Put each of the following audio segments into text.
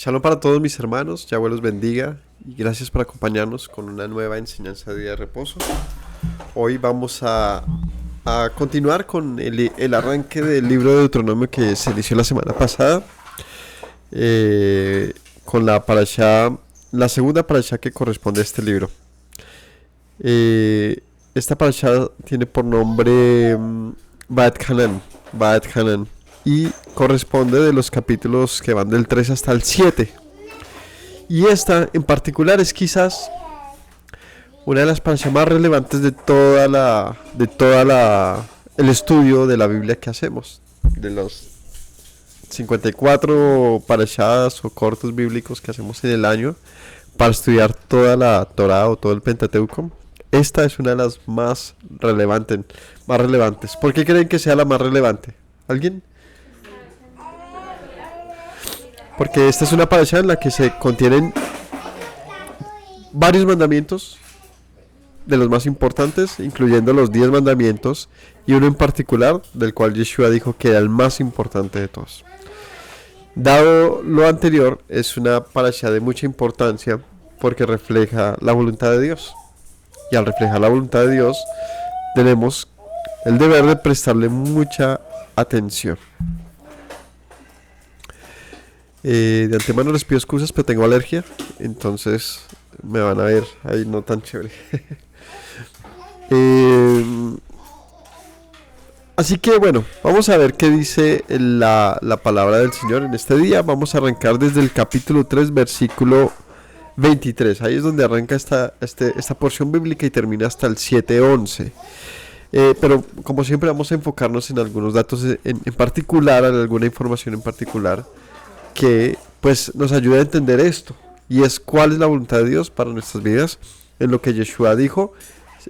Shalom para todos mis hermanos, Yahweh los bendiga y gracias por acompañarnos con una nueva enseñanza de Día de Reposo. Hoy vamos a continuar con el arranque del libro de Deuteronomio que se inició la semana pasada, con la parashá, la segunda parashá que corresponde a este libro. Esta parashá tiene por nombre Vaet Hanan, y corresponde de los capítulos que van del 3 hasta el 7. Y esta en particular es quizás una de las parashas más relevantes de el estudio de la Biblia que hacemos. De los 54 parashas o cortos bíblicos que hacemos en el año para estudiar toda la Torá o todo el Pentateuco, esta es una de las más relevantes. ¿Por qué creen que sea la más relevante? ¿Alguien? Porque esta es una parashá en la que se contienen varios mandamientos de los más importantes, incluyendo los 10 mandamientos y uno en particular del cual Yeshua dijo que era el más importante de todos. Dado lo anterior, es una parashá de mucha importancia porque refleja la voluntad de Dios. Y al reflejar la voluntad de Dios, tenemos el deber de prestarle mucha atención. De antemano les pido excusas, pero tengo alergia, entonces me van a ver ahí no tan chévere. Así que bueno, vamos a ver qué dice la palabra del Señor en este día. Vamos a arrancar desde el capítulo 3, versículo 23. Ahí es donde arranca esta porción bíblica y termina hasta el 7:11. Pero como siempre vamos a enfocarnos en algunos datos en particular, en alguna información en particular que pues nos ayuda a entender esto, y es cuál es la voluntad de Dios para nuestras vidas. En lo que Yeshua dijo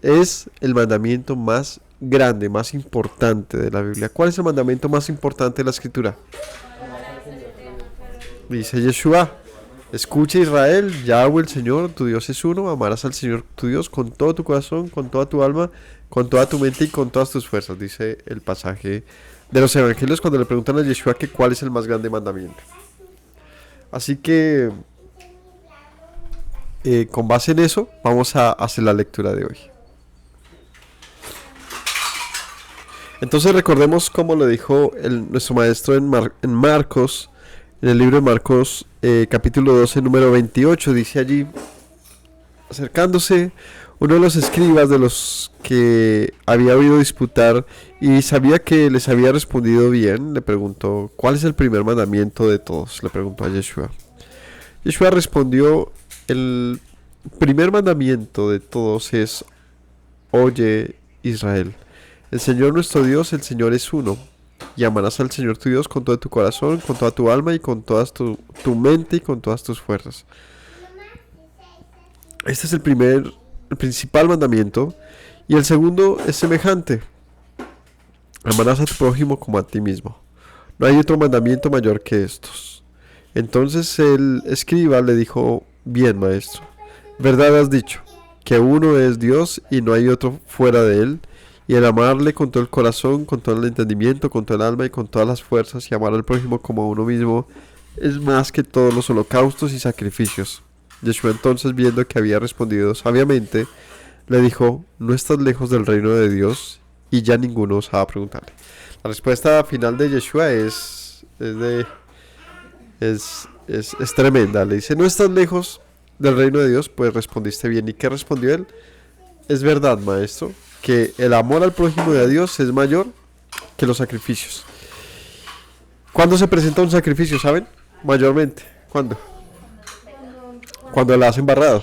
es el mandamiento más grande, más importante de la Biblia. ¿Cuál es el mandamiento más importante de la Escritura? Dice Yeshua: escucha, Israel, Yahweh el Señor tu Dios es uno, amarás al Señor tu Dios con todo tu corazón, con toda tu alma, con toda tu mente y con todas tus fuerzas. Dice el pasaje de los evangelios cuando le preguntan a Yeshua que cuál es el más grande mandamiento. Así que con base en eso vamos a hacer la lectura de hoy. Entonces recordemos como lo dijo nuestro maestro en Marcos, en el libro de Marcos, capítulo 12, número 28. Dice allí: acercándose uno de los escribas de los que había oído disputar y sabía que les había respondido bien, le preguntó: ¿cuál es el primer mandamiento de todos? Le preguntó a Yeshua. Yeshua respondió: el primer mandamiento de todos es: oye, Israel, el Señor nuestro Dios, el Señor es uno, y amarás al Señor tu Dios con todo tu corazón, con toda tu alma y con toda tu mente y con todas tus fuerzas. Este es el principal mandamiento, y el segundo es semejante: amarás a tu prójimo como a ti mismo. No hay otro mandamiento mayor que estos. Entonces el escriba le dijo: bien, maestro, verdad has dicho, que uno es Dios y no hay otro fuera de él, y el amarle con todo el corazón, con todo el entendimiento, con toda el alma y con todas las fuerzas, y amar al prójimo como a uno mismo, es más que todos los holocaustos y sacrificios. Yeshua entonces, viendo que había respondido sabiamente, le dijo: no estás lejos del reino de Dios, y ya ninguno osaba preguntarle. La respuesta final de Yeshua es tremenda. Le dice: no estás lejos del reino de Dios, pues respondiste bien. ¿Y qué respondió él? Es verdad, maestro, que el amor al prójimo de Dios es mayor que los sacrificios. ¿Cuándo se presenta un sacrificio, saben? Mayormente, ¿cuándo? Cuando la hacen embarrado,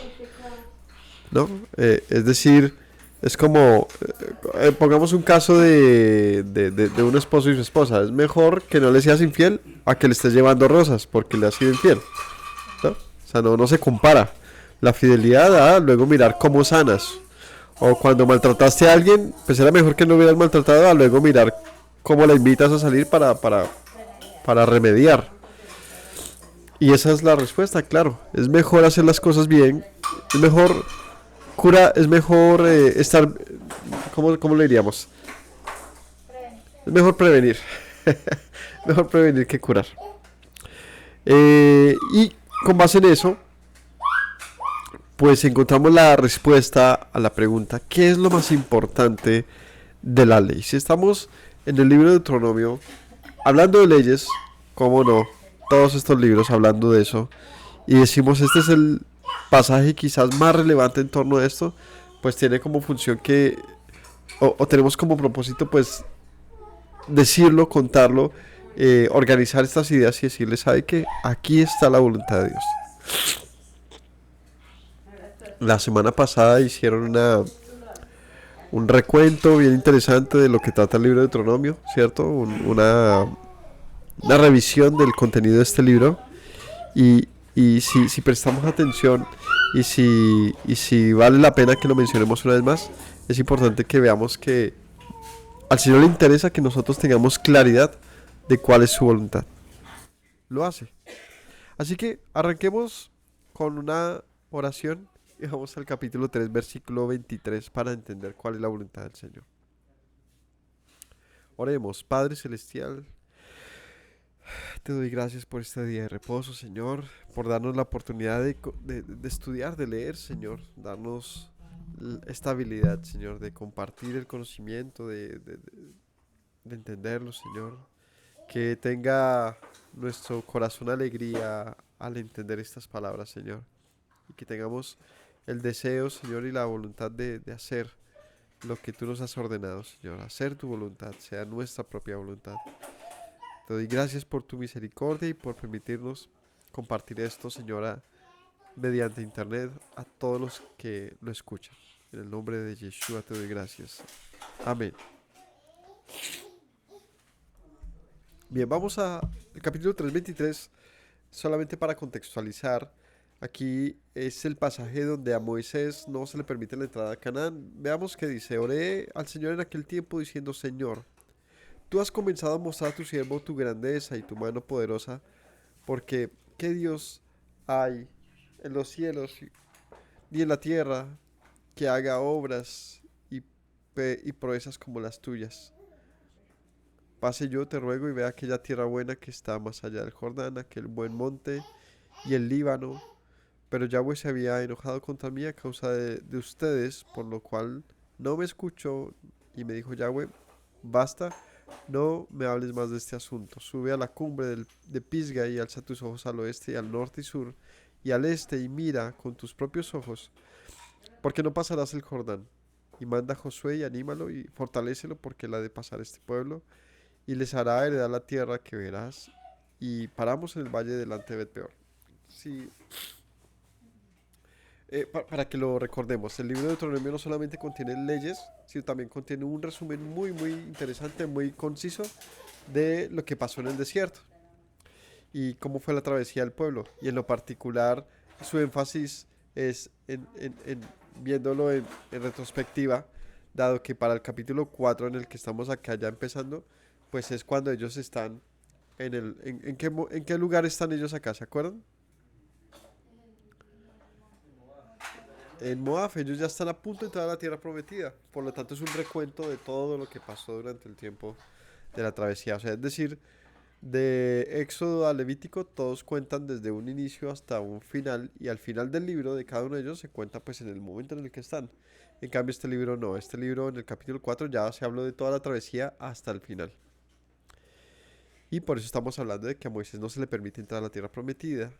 ¿no? Es decir, es como, pongamos un caso de un esposo y su esposa. Es mejor que no le seas infiel a que le estés llevando rosas porque le has sido infiel, ¿no? O sea, no se compara la fidelidad a luego mirar cómo sanas. O cuando maltrataste a alguien, pues era mejor que no hubieras maltratado a luego mirar cómo la invitas a salir para remediar. Y esa es la respuesta, claro. Es mejor hacer las cosas bien. Es mejor estar, ¿cómo le diríamos? Es mejor prevenir. Mejor prevenir que curar. Y con base en eso, pues encontramos la respuesta a la pregunta, ¿qué es lo más importante de la ley? Si estamos en el libro de Deuteronomio, hablando de leyes, cómo no, todos estos libros hablando de eso, y decimos este es el pasaje quizás más relevante en torno a esto, pues tiene como función que, o tenemos como propósito pues decirlo, contarlo, organizar estas ideas y decirles, ¿sabe qué? Aquí está la voluntad de Dios. La semana pasada hicieron un recuento bien interesante de lo que trata el libro de Deuteronomio, ¿cierto? Una revisión del contenido de este libro. Y, si prestamos atención y si vale la pena que lo mencionemos una vez más, es importante que veamos que al Señor le interesa que nosotros tengamos claridad de cuál es su voluntad. Lo hace. Así que arranquemos con una oración y vamos al capítulo 3, versículo 23 para entender cuál es la voluntad del Señor. Oremos, Padre Celestial, te doy gracias por este día de reposo, Señor, por darnos la oportunidad de estudiar, de leer, Señor, darnos esta habilidad, Señor, de compartir el conocimiento, de entenderlo, Señor, que tenga nuestro corazón alegría al entender estas palabras, Señor, y que tengamos el deseo, Señor, y la voluntad de hacer lo que tú nos has ordenado, Señor, hacer tu voluntad, sea nuestra propia voluntad. Te doy gracias por tu misericordia y por permitirnos compartir esto, Señora, mediante internet a todos los que lo escuchan. En el nombre de Yeshua te doy gracias. Amén. Bien, vamos al capítulo 3:23, solamente para contextualizar. Aquí es el pasaje donde a Moisés no se le permite la entrada a Canaán. Veamos qué dice: oré al Señor en aquel tiempo diciendo, Señor, tú has comenzado a mostrar a tu siervo tu grandeza y tu mano poderosa, porque ¿qué Dios hay en los cielos ni en la tierra que haga obras y proezas como las tuyas? Pase yo, te ruego, y vea aquella tierra buena que está más allá del Jordán, aquel buen monte y el Líbano. Pero Yahweh se había enojado contra mí a causa de ustedes, por lo cual no me escuchó, y me dijo Yahweh, basta, no me hables más de este asunto. Sube a la cumbre de Pisga y alza tus ojos al oeste y al norte y sur y al este y mira con tus propios ojos, porque no pasarás el Jordán. Y manda a Josué y anímalo y fortalécelo, porque él ha de pasar este pueblo y les hará heredar la tierra que verás. Y paramos en el valle delante de Bet-peor. Sí, para que lo recordemos, el libro de Deuteronomio no solamente contiene leyes, sino también contiene un resumen muy, muy interesante, muy conciso de lo que pasó en el desierto y cómo fue la travesía del pueblo. Y en lo particular, su énfasis es en viéndolo en retrospectiva, dado que para el capítulo 4 en el que estamos acá ya empezando, pues es cuando ellos están en qué lugar están ellos acá, ¿se acuerdan? En Moab, ellos ya están a punto de entrar a la tierra prometida. Por lo tanto, es un recuento de todo lo que pasó durante el tiempo de la travesía. O sea, es decir, de Éxodo a Levítico, todos cuentan desde un inicio hasta un final. Y al final del libro de cada uno de ellos se cuenta pues en el momento en el que están. En cambio, este libro no. Este libro en el capítulo 4 ya se habló de toda la travesía hasta el final. Y por eso estamos hablando de que a Moisés no se le permite entrar a la tierra prometida.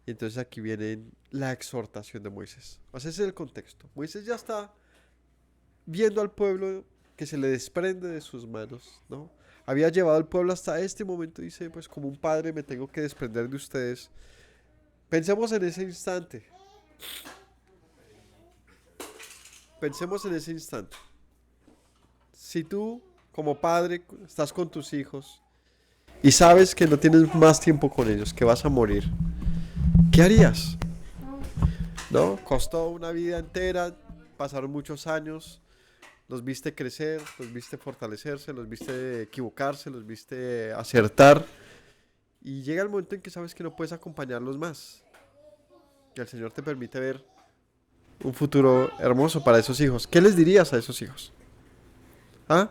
Y entonces aquí viene la exhortación de Moisés. O sea, ese es el contexto. Moisés ya está viendo al pueblo que se le desprende de sus manos, ¿no? Había llevado al pueblo hasta este momento, dice, pues como un padre me tengo que desprender de ustedes. Pensemos en ese instante. Pensemos en ese instante. Si tú, como padre, estás con tus hijos y sabes que no tienes más tiempo con ellos, que vas a morir, ¿qué harías? ¿No? Costó una vida entera, pasaron muchos años, los viste crecer, los viste fortalecerse, los viste equivocarse, los viste acertar. Y llega el momento en que sabes que no puedes acompañarlos más. Que el Señor te permite ver un futuro hermoso para esos hijos. ¿Qué les dirías a esos hijos? ¿Ah?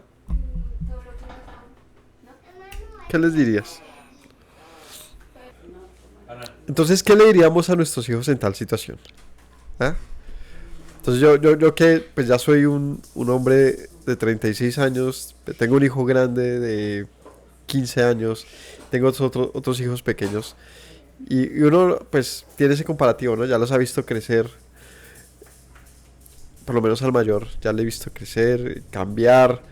¿Qué les dirías? Entonces, ¿qué le diríamos a nuestros hijos en tal situación? ¿Ah? Entonces yo que pues ya soy un hombre de 36 años, tengo un hijo grande de 15 años, tengo otros hijos pequeños y uno pues tiene ese comparativo, ¿no? Ya los ha visto crecer, por lo menos al mayor, ya le he visto crecer, cambiar,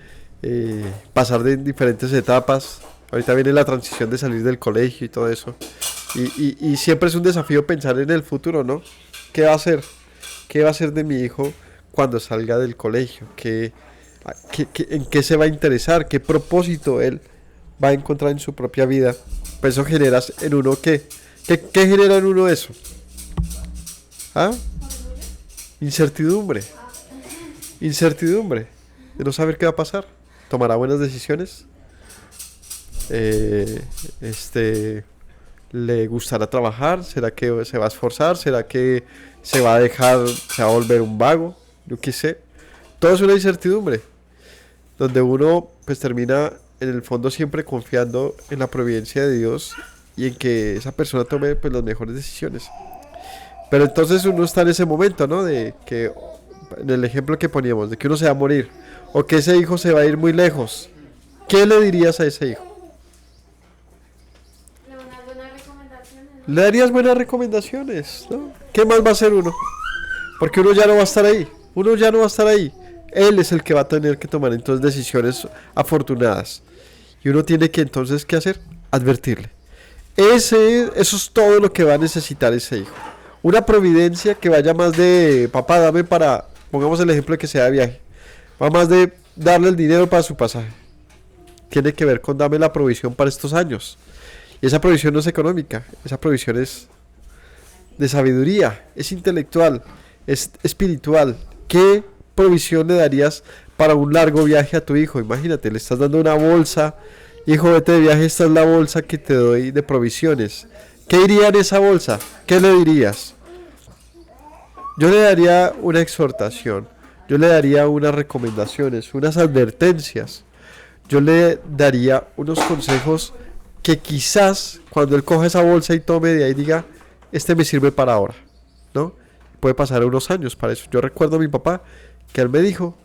pasar de diferentes etapas. Ahorita viene la transición de salir del colegio y todo eso. Y siempre es un desafío pensar en el futuro, ¿no? ¿Qué va a hacer? ¿Qué va a hacer de mi hijo cuando salga del colegio? ¿En qué se va a interesar? ¿Qué propósito él va a encontrar en su propia vida? Pues eso genera en uno ¿qué genera en uno eso? ¿Ah? Incertidumbre. Incertidumbre. De no saber qué va a pasar. ¿Tomará buenas decisiones? Eh, este, ¿Le gustará trabajar? ¿Será que se va a esforzar? ¿Será que se va a dejar, se va a volver un vago? Yo qué sé. Todo es una incertidumbre, donde uno pues termina en el fondo siempre confiando en la providencia de Dios y en que esa persona tome pues las mejores decisiones. Pero entonces uno está en ese momento, ¿no? De que, en el ejemplo que poníamos, de que uno se va a morir o que ese hijo se va a ir muy lejos. ¿Qué le dirías a ese hijo? Unas buenas recomendaciones, ¿no? Le darías buenas recomendaciones, ¿no? ¿Qué más va a hacer uno? Porque uno ya no va a estar ahí. Uno ya no va a estar ahí. Él es el que va a tener que tomar entonces decisiones afortunadas. Y uno tiene que entonces, ¿qué hacer? Advertirle. Eso es todo lo que va a necesitar ese hijo. Una providencia que vaya más de, papá, dame para, pongamos el ejemplo de que sea de viaje. Va más de darle el dinero para su pasaje. Tiene que ver con dame la provisión para estos años. Y esa provisión no es económica, esa provisión es de sabiduría, es intelectual, es espiritual. ¿Qué provisión le darías para un largo viaje a tu hijo? Imagínate, le estás dando una bolsa, hijo, vete de viaje, esta es la bolsa que te doy de provisiones. ¿Qué iría en esa bolsa? ¿Qué le dirías? Yo le daría una exhortación, yo le daría unas recomendaciones, unas advertencias, yo le daría unos consejos que quizás cuando él coja esa bolsa y tome de ahí diga, este me sirve para ahora, ¿no? Puede pasar unos años para eso. Yo recuerdo a mi papá que él me dijo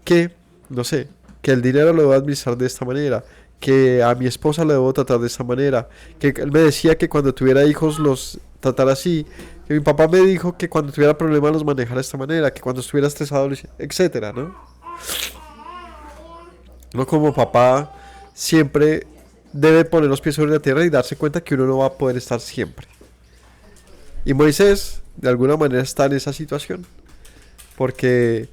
que, no sé, que el dinero lo debo administrar de esta manera, que a mi esposa lo debo tratar de esta manera, que él me decía que cuando tuviera hijos los tratara así, que mi papá me dijo que cuando tuviera problemas los manejara de esta manera, que cuando estuviera estresado, etcétera, ¿no? Uno como papá siempre debe poner los pies sobre la tierra y darse cuenta que uno no va a poder estar siempre. Y Moisés, de alguna manera, está en esa situación. Porque,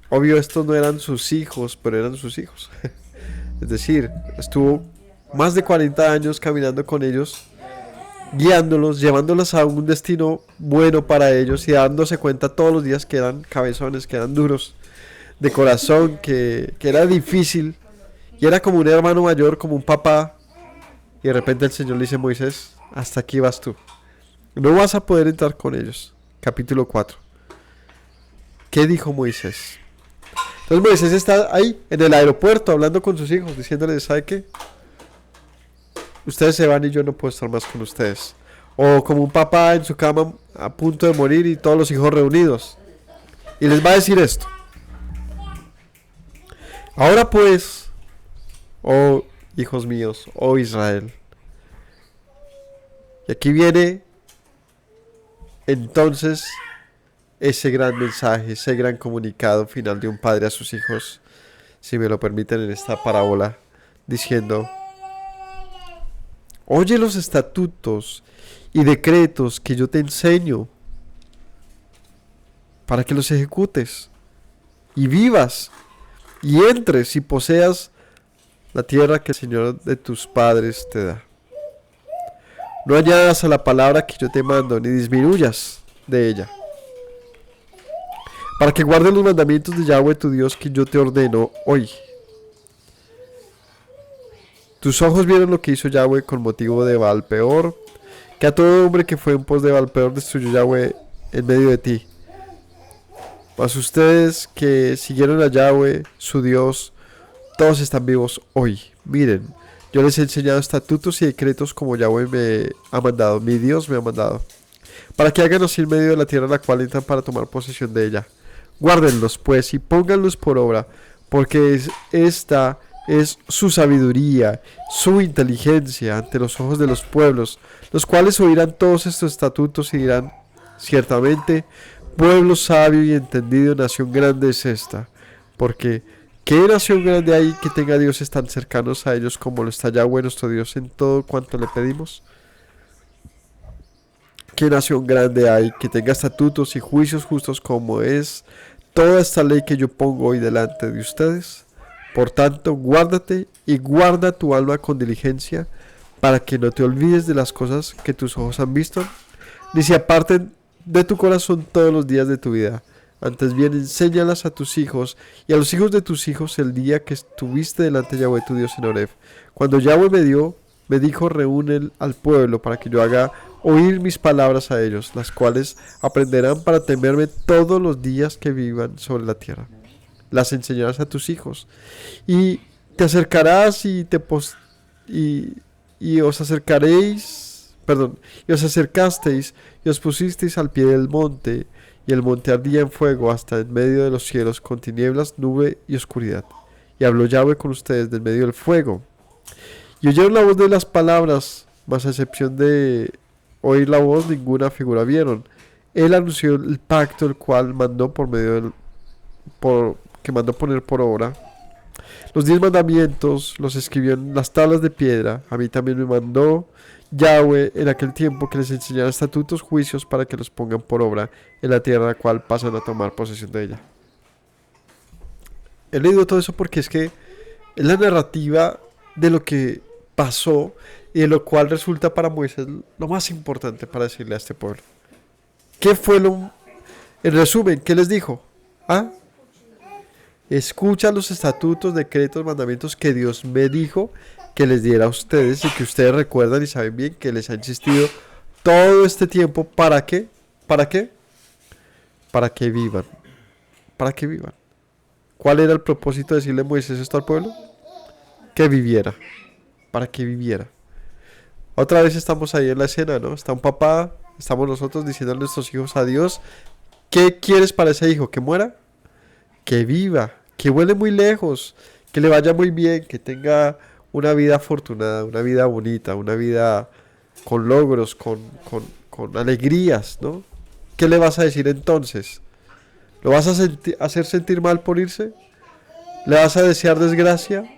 obvio, estos no eran sus hijos, pero eran sus hijos. Es decir, estuvo más de 40 años caminando con ellos, guiándolos, llevándolos a un destino bueno para ellos y dándose cuenta todos los días que eran cabezones, que eran duros de corazón, que era difícil. Y era como un hermano mayor, como un papá. Y de repente el Señor le dice a Moisés, hasta aquí vas tú. No vas a poder entrar con ellos. Capítulo 4. ¿Qué dijo Moisés? Entonces Moisés está ahí en el aeropuerto hablando con sus hijos, diciéndoles, ¿sabe qué? Ustedes se van y yo no puedo estar más con ustedes. O como un papá en su cama a punto de morir y todos los hijos reunidos. Y les va a decir esto. Ahora pues, oh hijos míos, oh Israel. Y aquí viene entonces ese gran mensaje, ese gran comunicado final de un padre a sus hijos, si me lo permiten en esta parábola, diciendo, oye los estatutos y decretos que yo te enseño para que los ejecutes y vivas y entres y poseas la tierra que el Señor de tus padres te da. No añadas a la palabra que yo te mando, ni disminuyas de ella, para que guardes los mandamientos de Yahweh tu Dios que yo te ordeno hoy. Tus ojos vieron lo que hizo Yahweh con motivo de Baal-peor, que a todo hombre que fue en pos de Baal-peor destruyó Yahweh en medio de ti. Mas ustedes que siguieron a Yahweh, su Dios, todos están vivos hoy. Miren, Yo les he enseñado estatutos y decretos como Yahweh me ha mandado, mi Dios me ha mandado, para que hagan así en medio de la tierra la cual entran para tomar posesión de ella. Guárdenlos pues y pónganlos por obra, porque esta es su sabiduría, su inteligencia ante los ojos de los pueblos, los cuales oirán todos estos estatutos y dirán, ciertamente, pueblo sabio y entendido, nación grande es esta, porque ¿qué nación grande hay que tenga dioses tan cercanos a ellos como lo está Yahweh nuestro Dios en todo cuanto le pedimos? ¿Qué nación grande hay que tenga estatutos y juicios justos como es toda esta ley que yo pongo hoy delante de ustedes? Por tanto, guárdate y guarda tu alma con diligencia, para que no te olvides de las cosas que tus ojos han visto, ni se aparten de tu corazón todos los días de tu vida. Antes bien, enséñalas a tus hijos y a los hijos de tus hijos el día que estuviste delante de Yahweh tu Dios en Horeb. Cuando Yahweh me dijo, reúne al pueblo para que yo haga oír mis palabras a ellos, las cuales aprenderán para temerme todos los días que vivan sobre la tierra. Las enseñarás a tus hijos, y te acercarás y os acercaréis, y os acercasteis y os pusisteis al pie del monte, y el monte ardía en fuego hasta en medio de los cielos con tinieblas, nube y oscuridad. Y habló Yahweh con ustedes del medio del fuego. Y oyeron la voz de las palabras, mas a excepción de oír la voz, ninguna figura vieron. Él anunció el pacto, el cual mandó que mandó poner por obra. Los 10 mandamientos los escribió en las tablas de piedra. A mí también me mandó Yahweh en aquel tiempo que les enseñara estatutos, juicios, para que los pongan por obra en la tierra, la cual pasan a tomar posesión de ella. He leído todo eso porque es que es la narrativa de lo que pasó y de lo cual resulta para Moisés lo más importante para decirle a este pueblo. ¿Qué fue en resumen, qué les dijo? Escucha los estatutos, decretos, mandamientos que Dios me dijo que les diera a ustedes y que ustedes recuerdan y saben bien que les ha insistido todo este tiempo. ¿Para qué? ¿Para qué? Para que vivan. Para que vivan. ¿Cuál era el propósito de decirle a Moisés esto al pueblo? Que viviera. Para que viviera. Otra vez estamos ahí en la escena, ¿no? Está un papá, estamos nosotros diciendo a nuestros hijos, a Dios, ¿qué quieres para ese hijo? ¿Que muera? Que viva, que vuele muy lejos, que le vaya muy bien, que tenga una vida afortunada, una vida bonita, una vida con logros, con alegrías, ¿no? ¿Qué le vas a decir entonces? ¿Lo vas a hacer sentir mal por irse? ¿Le vas a desear desgracia?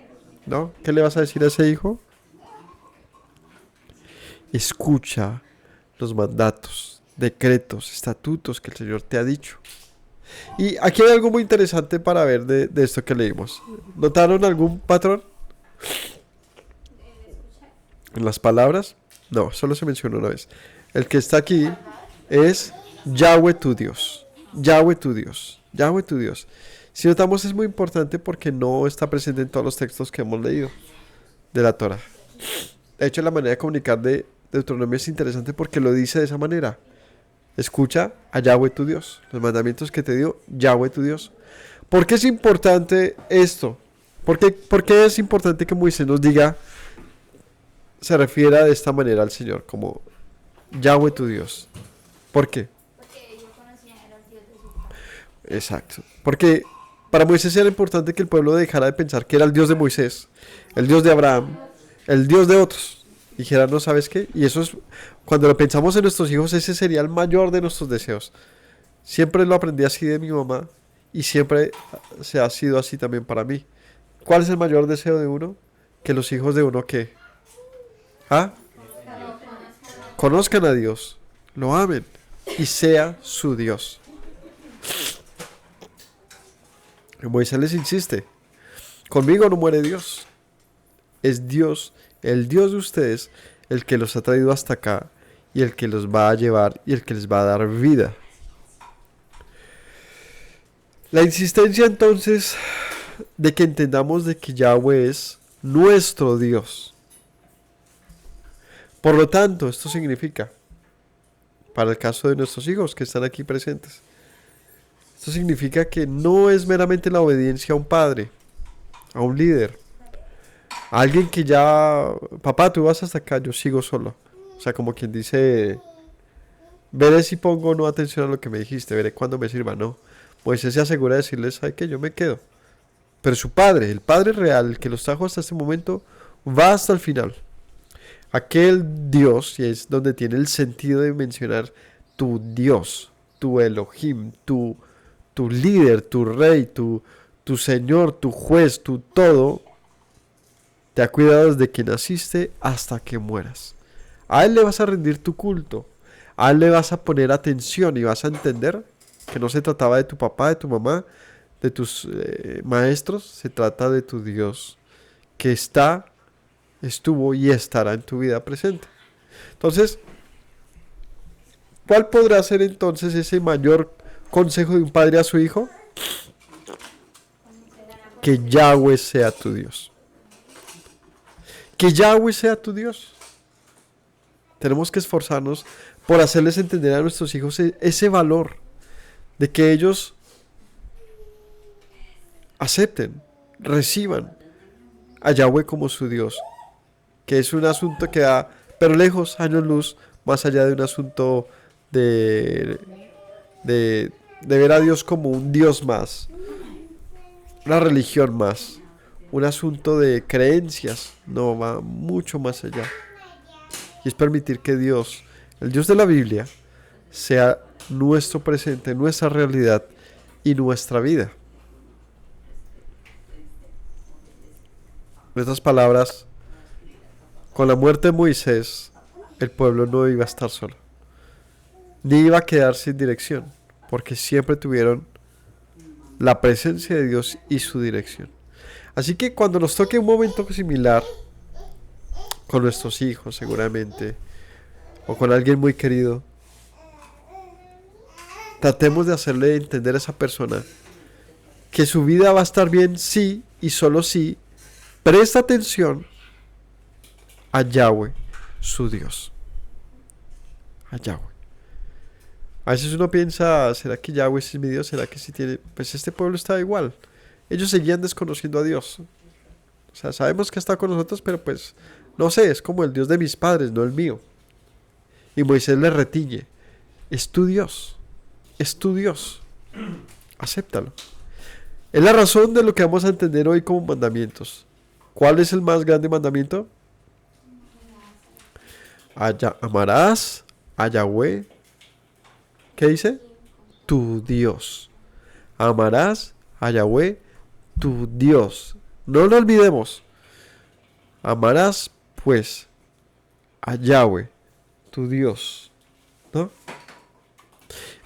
¿No? ¿Qué le vas a decir a ese hijo? Escucha los mandatos, decretos, estatutos que el Señor te ha dicho. Y aquí hay algo muy interesante para ver de esto que leímos. ¿Notaron algún patrón en las palabras? No, solo se menciona una vez. El que está aquí es Yahweh tu Dios. Yahweh tu Dios. Yahweh tu Dios. Si notamos, es muy importante porque no está presente en todos los textos que hemos leído de la Torah. De hecho, la manera de comunicar de Deuteronomio es interesante porque lo dice de esa manera. Escucha a Yahweh tu Dios, los mandamientos que te dio Yahweh tu Dios. ¿Por qué es importante esto? ¿Por qué es importante que Moisés nos diga, se refiera de esta manera al Señor, como Yahweh tu Dios? ¿Por qué? Porque ellos conocían el Dios de su padre. Exacto. Porque para Moisés era importante que el pueblo dejara de pensar que era el Dios de Moisés, el Dios de Abraham, el Dios de otros. Dijera, no, ¿sabes qué? Y eso es, cuando lo pensamos en nuestros hijos, ese sería el mayor de nuestros deseos. Siempre lo aprendí así de mi mamá y siempre se ha sido así también para mí. ¿Cuál es el mayor deseo de uno? Que los hijos de uno, ¿qué? Conozcan a Dios, lo amen y sea su Dios. Y Moisés les insiste, conmigo no muere Dios. Es Dios, el Dios de ustedes, el que los ha traído hasta acá y el que los va a llevar y el que les va a dar vida. La insistencia entonces de que entendamos de que Yahweh es nuestro Dios. Por lo tanto, esto significa, para el caso de nuestros hijos que están aquí presentes, esto significa que no es meramente la obediencia a un padre, a un líder, Alguien que ya, papá, tú vas hasta acá, yo sigo solo. O sea, como quien dice, veré si pongo no atención a lo que me dijiste, veré cuándo me sirva, no. Moisés se asegura de decirles, ¿sabe qué? Yo me quedo. Pero su padre, el padre real, el que los trajo hasta este momento, va hasta el final. Aquel Dios, y es donde tiene el sentido de mencionar tu Dios, tu Elohim, tu líder, tu rey, tu Señor, tu juez, tu todo, te ha cuidado desde que naciste hasta que mueras. A Él le vas a rendir tu culto, a Él le vas a poner atención y vas a entender que no se trataba de tu papá, de tu mamá, de tus maestros, se trata de tu Dios, que está, estuvo y estará en tu vida presente. Entonces, ¿cuál podrá ser entonces ese mayor consejo de un padre a su hijo? Que Yahweh sea tu Dios. Que Yahweh sea tu Dios. Tenemos que esforzarnos por hacerles entender a nuestros hijos ese valor de que ellos acepten, reciban a Yahweh como su Dios, que es un asunto que da, pero lejos, años luz, más allá de un asunto de, de ver a Dios como un Dios más, una religión más, un asunto de creencias, no, va mucho más allá. Y es permitir que Dios, el Dios de la Biblia, sea nuestro presente, nuestra realidad y nuestra vida. En estas palabras, con la muerte de Moisés, el pueblo no iba a estar solo, ni iba a quedar sin dirección, porque siempre tuvieron la presencia de Dios y su dirección. Así que cuando nos toque un momento similar, con nuestros hijos seguramente, o con alguien muy querido, tratemos de hacerle entender a esa persona que su vida va a estar bien si y solo si presta atención a Yahweh, su Dios. A Yahweh. A veces uno piensa, ¿será que Yahweh es mi Dios? ¿Será que sí tiene? Pues este pueblo está igual. Ellos seguían desconociendo a Dios. O sea, sabemos que está con nosotros, pero pues, no sé, es como el Dios de mis padres, no el mío. Y Moisés le retiñe. Es tu Dios. Es tu Dios. Acéptalo. Es la razón de lo que vamos a entender hoy como mandamientos. ¿Cuál es el más grande mandamiento? Amarás a Yahweh. ¿Qué dice? Tu Dios. Amarás a Yahweh, tu Dios. No lo olvidemos. Amarás, pues, a Yahweh, tu Dios. ¿No?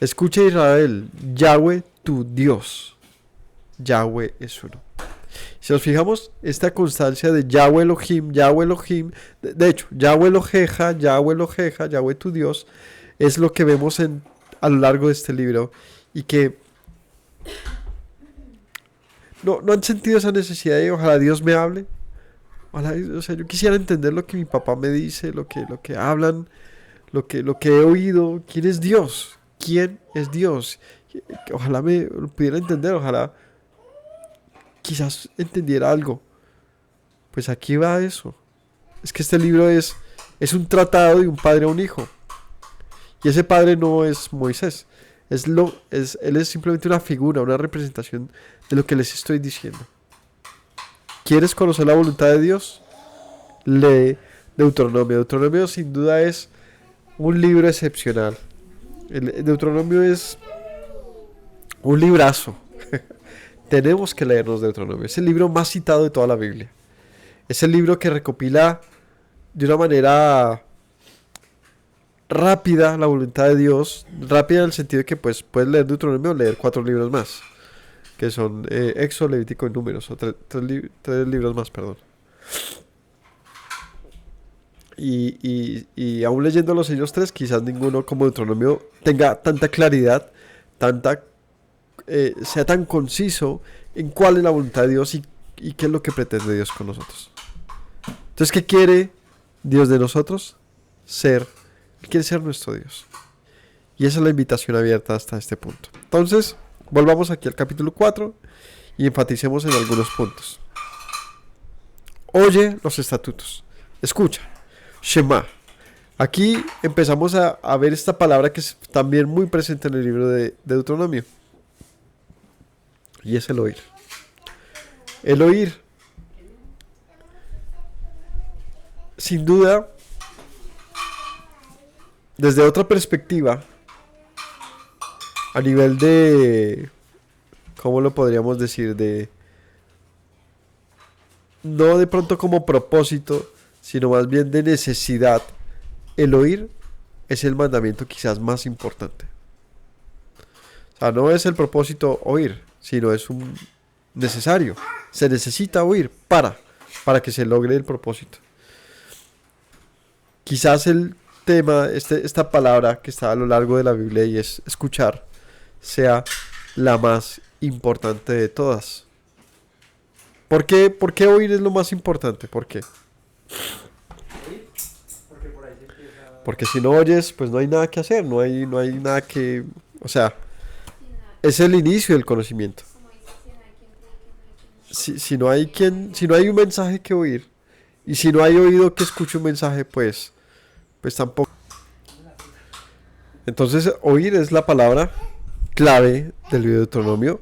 Escucha, Israel, Yahweh, tu Dios. Yahweh es uno. Si nos fijamos, esta constancia de Yahweh Elohim, de hecho, Yahweh Eloheja, Yahweh tu Dios, es lo que vemos a lo largo de este libro. Y que no han sentido esa necesidad de ojalá Dios me hable. Ojalá, o sea, yo quisiera entender lo que mi papá me dice, lo que hablan, lo que he oído. ¿Quién es Dios? ¿Quién es Dios? Ojalá me lo pudiera entender, ojalá quizás entendiera algo. Pues aquí va eso. Es que este libro es un tratado de un padre a un hijo. Y ese padre no es Moisés. Él es simplemente una figura, una representación de lo que les estoy diciendo. ¿Quieres conocer la voluntad de Dios? Lee Deuteronomio. Deuteronomio sin duda es un libro excepcional. El Deuteronomio es un librazo. Tenemos que leernos Deuteronomio. Es el libro más citado de toda la Biblia. Es el libro que recopila de una manera rápida la voluntad de Dios. Rápida en el sentido de que pues, puedes leer Deuteronomio o leer 4 libros más. Que son Éxodo, Levítico y Números. O 3 libros más, perdón. Y aún leyendo los ellos 3, quizás ninguno como Deuteronomio tenga tanta claridad, sea tan conciso en cuál es la voluntad de Dios y qué es lo que pretende Dios con nosotros. Entonces, ¿qué quiere Dios de nosotros? Él quiere ser nuestro Dios. Y esa es la invitación abierta hasta este punto. Entonces, volvamos aquí al capítulo 4 y enfaticemos en algunos puntos. Oye los estatutos. Escucha. Shema. Aquí empezamos a ver esta palabra que es también muy presente en el libro de Deuteronomio. Y es el oír. El oír. Sin duda, desde otra perspectiva, a nivel de, ¿cómo lo podríamos decir? No de pronto como propósito, sino más bien de necesidad. El oír es el mandamiento quizás más importante. O sea, no es el propósito oír, sino es un necesario. Se necesita oír para que se logre el propósito. Quizás el tema, esta palabra que está a lo largo de la Biblia y es escuchar, sea la más importante de todas. ¿Por qué oír es lo más importante? ¿Por qué? Porque si no oyes, pues no hay nada que hacer, no hay nada que... O sea, es el inicio del conocimiento. Si no hay un mensaje que oír, y si no hay oído que escuche un mensaje, pues tampoco. Entonces, oír es la palabra clave del Deuteronomio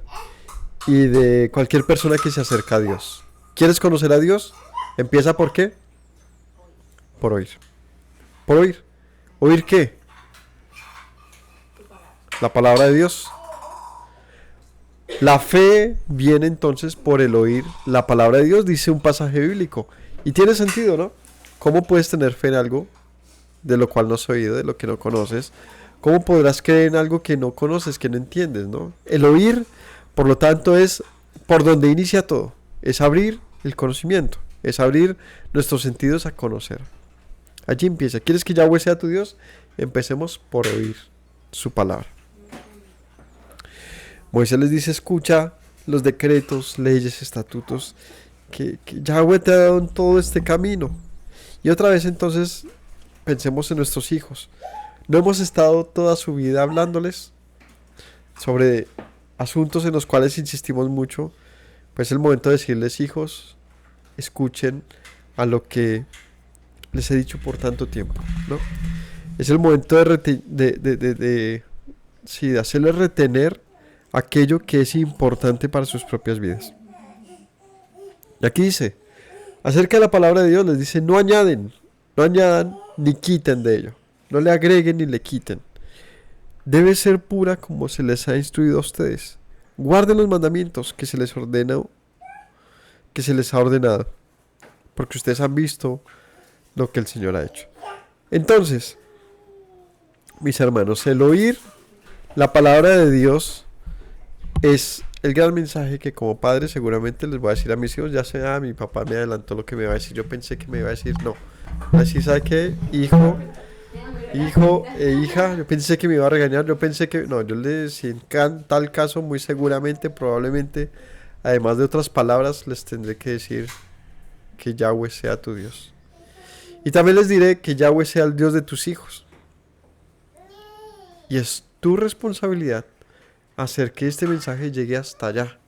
y de cualquier persona que se acerca a Dios. ¿Quieres conocer a Dios? Empieza ¿por qué? Por oír. Por oír. ¿Oír qué? La palabra de Dios. La fe viene entonces por el oír la palabra de Dios, dice un pasaje bíblico. Y tiene sentido, ¿no? ¿Cómo puedes tener fe en algo de lo cual no has oído, de lo que no conoces? ¿Cómo podrás creer en algo que no conoces, que no entiendes, ¿no? El oír, por lo tanto, es por donde inicia todo. Es abrir el conocimiento, es abrir nuestros sentidos a conocer. Allí empieza. ¿Quieres que Yahweh sea tu Dios? Empecemos por oír su palabra. Moisés les dice, escucha los decretos, leyes, estatutos que Yahweh te ha dado en todo este camino. Y otra vez entonces pensemos en nuestros hijos. ¿No hemos estado toda su vida hablándoles sobre asuntos en los cuales insistimos mucho? Pues es el momento de decirles, hijos, escuchen a lo que les he dicho por tanto tiempo, ¿no? Es el momento de hacerles retener aquello que es importante para sus propias vidas. Y aquí dice, acerca de la palabra de Dios, les dice, no añadan ni quiten de ello. No le agreguen ni le quiten. Debe ser pura como se les ha instruido a ustedes. Guarden los mandamientos que se les ha ordenado, porque ustedes han visto lo que el Señor ha hecho. Entonces, mis hermanos, el oír la palabra de Dios es el gran mensaje que como padre seguramente les voy a decir a mis hijos. Ya sea, mi papá me adelantó lo que me iba a decir, yo pensé que me iba a decir no. Así, ¿sabe qué? Hijo e hija, yo pensé que me iba a regañar, yo pensé que... No, yo le decía en tal caso, muy seguramente, probablemente, además de otras palabras, les tendré que decir que Yahweh sea tu Dios. Y también les diré que Yahweh sea el Dios de tus hijos. Y es tu responsabilidad hacer que este mensaje llegue hasta allá.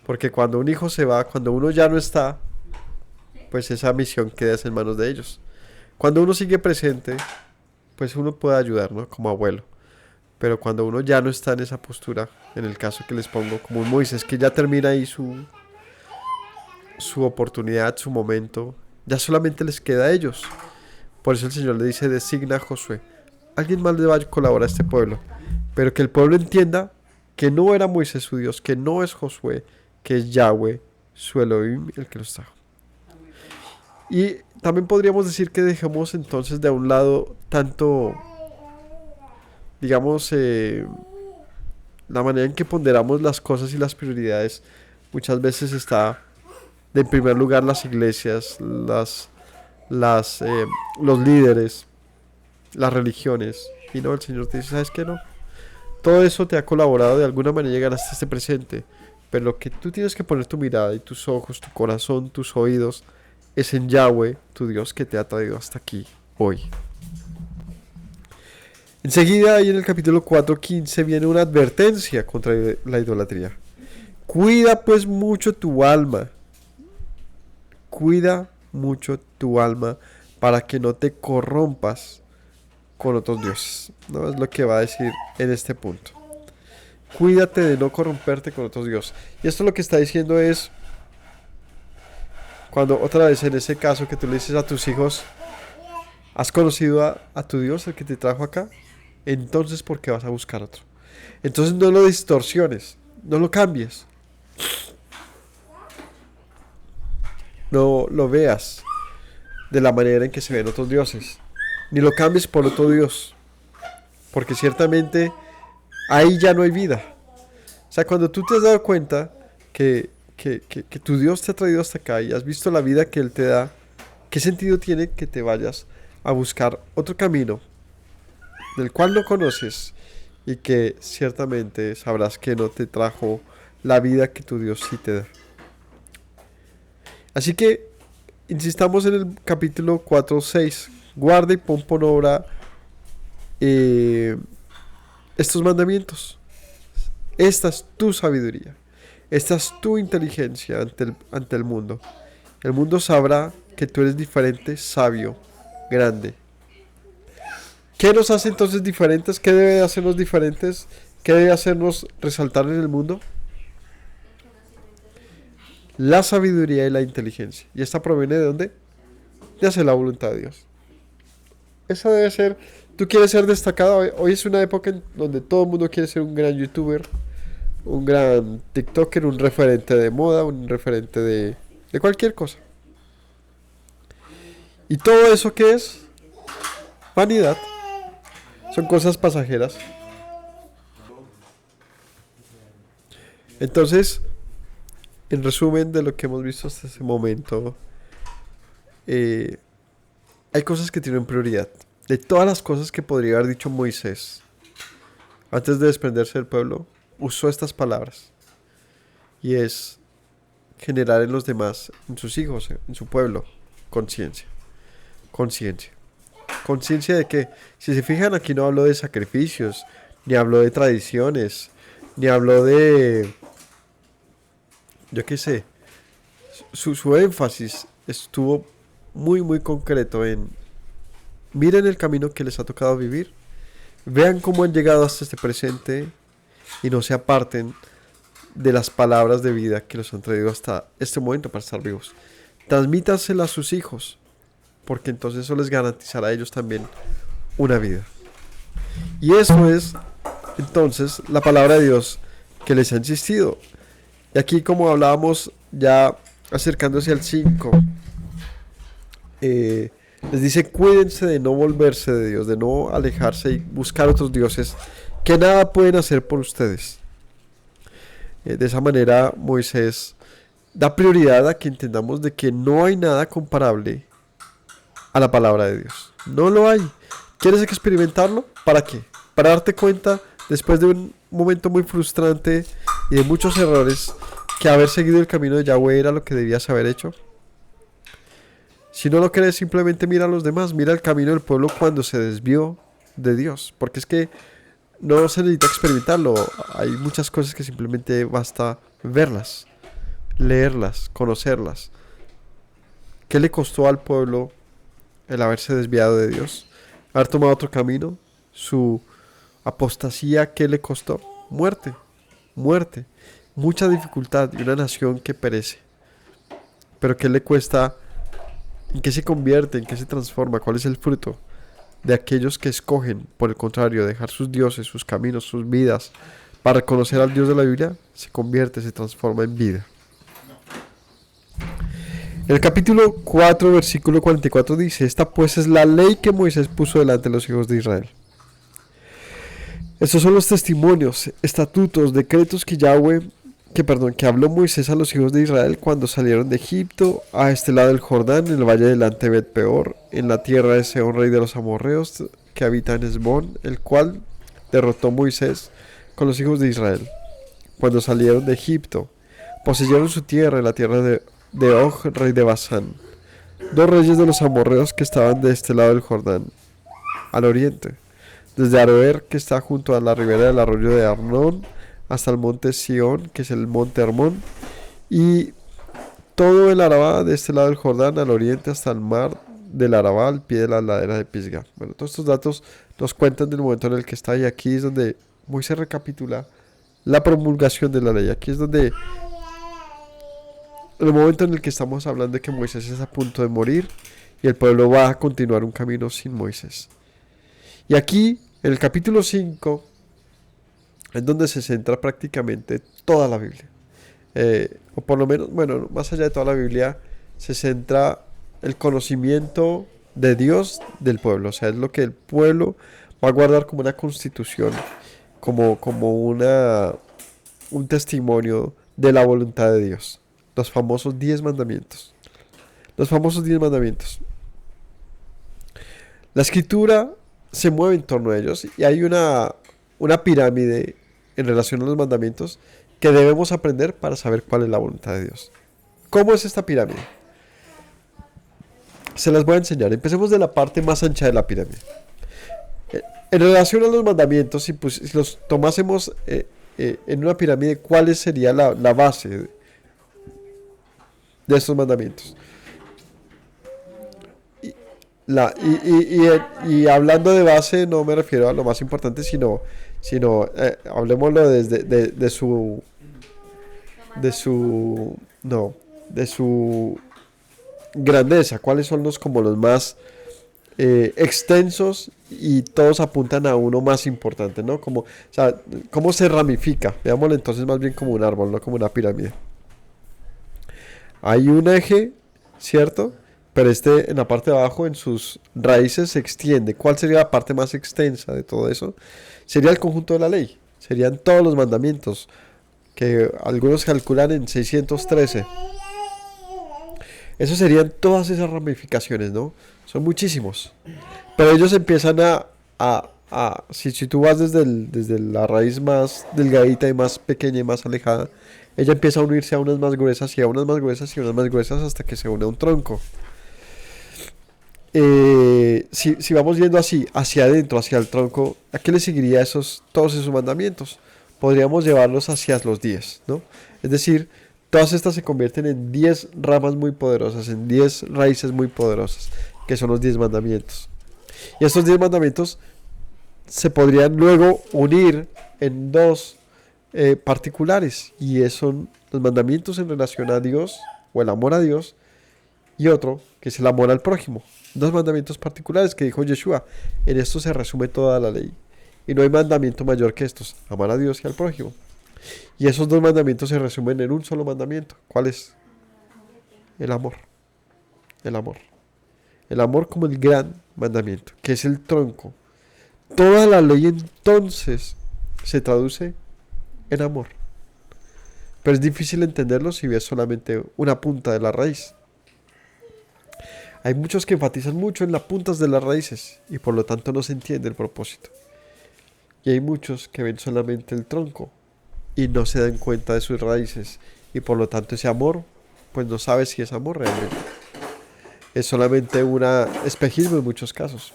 Porque cuando un hijo se va, cuando uno ya no está, pues esa misión queda en manos de ellos. Cuando uno sigue presente, pues uno puede ayudar, ¿no? Como abuelo. Pero cuando uno ya no está en esa postura, en el caso que les pongo, como un Moisés que ya termina ahí su oportunidad, su momento, ya solamente les queda a ellos. Por eso el Señor le dice, designa a Josué. Alguien más le va a colaborar a este pueblo. Pero que el pueblo entienda que no era Moisés su Dios, que no es Josué, que es Yahweh, su Elohim, el que los trajo. Y también podríamos decir que dejemos entonces de un lado tanto, digamos, la manera en que ponderamos las cosas y las prioridades. Muchas veces está de en primer lugar las iglesias, los líderes, las religiones. Y no, el Señor te dice, ¿sabes qué? No. Todo eso te ha colaborado de alguna manera a llegar hasta este presente. Pero lo que tú tienes que poner tu mirada y tus ojos, tu corazón, tus oídos, es en Yahweh, tu Dios, que te ha traído hasta aquí hoy. Enseguida, ahí en el capítulo 4:15, viene una advertencia contra la idolatría. Cuida pues mucho tu alma. cuida mucho tu alma para que no te corrompas con otros dioses. ¿No? Es lo que va a decir en este punto. Cuídate de no corromperte con otros dioses. Y esto lo que está diciendo es, cuando otra vez en ese caso que tú le dices a tus hijos, ¿has conocido a tu Dios, el que te trajo acá? Entonces, ¿por qué vas a buscar otro? Entonces no lo distorsiones, no lo cambies. No lo veas de la manera en que se ven otros dioses. Ni lo cambies por otro Dios. Porque ciertamente ahí ya no hay vida. O sea, cuando tú te has dado cuenta que tu Dios te ha traído hasta acá y has visto la vida que Él te da, ¿qué sentido tiene que te vayas a buscar otro camino del cual no conoces y que ciertamente sabrás que no te trajo la vida que tu Dios sí te da? Así que insistamos en el capítulo 4:6. Guarda y pon por obra estos mandamientos. Esta es tu sabiduría. Esta es tu inteligencia ante el mundo. El mundo sabrá que tú eres diferente, sabio, grande. ¿Qué nos hace entonces diferentes? ¿Qué debe hacernos diferentes? ¿Qué debe hacernos resaltar en el mundo? La sabiduría y la inteligencia. ¿Y esta proviene de dónde? De hacer la voluntad de Dios. Esa debe ser. Tú quieres ser destacado. Hoy es una época en donde todo el mundo quiere ser un gran youtuber, un gran TikToker, un referente de moda, un referente de cualquier cosa. ¿Y todo eso qué es? Vanidad. Son cosas pasajeras. Entonces, en resumen de lo que hemos visto hasta ese momento, hay cosas que tienen prioridad. De todas las cosas que podría haber dicho Moisés antes de desprenderse del pueblo, usó estas palabras. Y es generar en los demás, en sus hijos, en su pueblo, conciencia. Conciencia. ¿Conciencia de qué? Si se fijan, aquí no habló de sacrificios, ni habló de tradiciones, ni habló de... yo qué sé. Su énfasis estuvo muy, muy concreto en... miren el camino que les ha tocado vivir. Vean cómo han llegado hasta este presente y no se aparten de las palabras de vida que los han traído hasta este momento para estar vivos. Transmítanselas a sus hijos, porque entonces eso les garantizará a ellos también una vida. Y eso es entonces la palabra de Dios que les ha insistido. Y aquí, como hablábamos ya acercándose al 5, les dice: cuídense de no volverse de Dios, de no alejarse y buscar otros dioses que nada pueden hacer por ustedes. De esa manera Moisés da prioridad a que entendamos de que no hay nada comparable a la palabra de Dios. No lo hay. ¿Quieres experimentarlo? ¿Para qué? Para darte cuenta, después de un momento muy frustrante y de muchos errores, que haber seguido el camino de Yahweh era lo que debías haber hecho. Si no lo crees, simplemente mira a los demás, mira el camino del pueblo cuando se desvió de Dios, porque es que no se necesita experimentarlo, hay muchas cosas que simplemente basta verlas, leerlas, conocerlas. ¿Qué le costó al pueblo el haberse desviado de Dios? Haber tomado otro camino. Su apostasía, ¿qué le costó? Muerte, muerte, mucha dificultad y una nación que perece. Pero ¿qué le cuesta? ¿En qué se convierte? ¿En qué se transforma? ¿Cuál es el fruto de aquellos que escogen, por el contrario, dejar sus dioses, sus caminos, sus vidas, para reconocer al Dios de la Biblia? Se convierte, se transforma en vida. En el capítulo 4, versículo 44 dice: esta pues es la ley que Moisés puso delante de los hijos de Israel. Estos son los testimonios, estatutos, decretos que que habló Moisés a los hijos de Israel cuando salieron de Egipto, a este lado del Jordán, en el valle delante de Bet-peor, en la tierra de Sehón, rey de los amorreos, que habita en Hesbón, el cual derrotó Moisés con los hijos de Israel. Cuando salieron de Egipto, poseyeron su tierra en la tierra de Og, rey de Basán, dos reyes de los amorreos que estaban de este lado del Jordán, al oriente, desde Aroer, que está junto a la ribera del arroyo de Arnón, hasta el monte Sión, que es el monte Hermón, y todo el Arabá de este lado del Jordán al oriente hasta el mar del Arabá al pie de la ladera de Pisgah. Bueno, todos estos datos nos cuentan del momento en el que está y aquí es donde Moisés recapitula la promulgación de la ley. Aquí es donde el momento en el que estamos hablando de que Moisés es a punto de morir y el pueblo va a continuar un camino sin Moisés. Y aquí, en el capítulo 5, es donde se centra prácticamente toda la Biblia. O por lo menos, bueno, más allá de toda la Biblia, se centra el conocimiento de Dios del pueblo. O sea, es lo que el pueblo va a guardar como una constitución, como un testimonio de la voluntad de Dios. Los famosos 10 mandamientos. Los famosos 10 mandamientos. La escritura se mueve en torno a ellos y hay una pirámide en relación a los mandamientos que debemos aprender para saber cuál es la voluntad de Dios. ¿Cómo es esta pirámide? Se las voy a enseñar. Empecemos de la parte más ancha de la pirámide. En relación a los mandamientos, si los tomásemos en una pirámide, ¿cuál sería la base de estos mandamientos? Y hablando de base, no me refiero a lo más importante, sino hablemoslo de su grandeza. ¿Cuáles son como los más extensos y todos apuntan a uno más importante, ¿no? Como, o sea, ¿cómo se ramifica? Veámoslo entonces más bien como un árbol, no como una pirámide. Hay un eje, ¿cierto? Pero en la parte de abajo, en sus raíces, se extiende. ¿Cuál sería la parte más extensa de todo eso? Sería el conjunto de la ley. Serían todos los mandamientos, que algunos calculan en 613. Eso serían todas esas ramificaciones, ¿no? Son muchísimos. Pero ellos empiezan si tú vas desde la raíz más delgadita y más pequeña y más alejada, ella empieza a unirse a unas más gruesas y a unas más gruesas y a unas más gruesas hasta que se une a un tronco. Si vamos yendo así, hacia adentro, hacia el tronco, ¿a qué le seguiría todos esos mandamientos? Podríamos llevarlos hacia los 10, ¿no? Es decir, todas estas se convierten en 10 ramas muy poderosas, en 10 raíces muy poderosas, que son los 10 mandamientos. Y estos 10 mandamientos se podrían luego unir en dos particulares, y son los mandamientos en relación a Dios, o el amor a Dios, y otro, que es el amor al prójimo. Dos mandamientos particulares que dijo Yeshua. En esto se resume toda la ley. Y no hay mandamiento mayor que estos: amar a Dios y al prójimo. Y esos dos mandamientos se resumen en un solo mandamiento. ¿Cuál es? El amor. El amor. El amor como el gran mandamiento, que es el tronco. Toda la ley entonces se traduce en amor. Pero es difícil entenderlo si ves solamente una punta de la raíz. Hay muchos que enfatizan mucho en las puntas de las raíces y por lo tanto no se entiende el propósito. Y hay muchos que ven solamente el tronco y no se dan cuenta de sus raíces y por lo tanto ese amor, pues no sabe si es amor realmente. Es solamente un espejismo en muchos casos.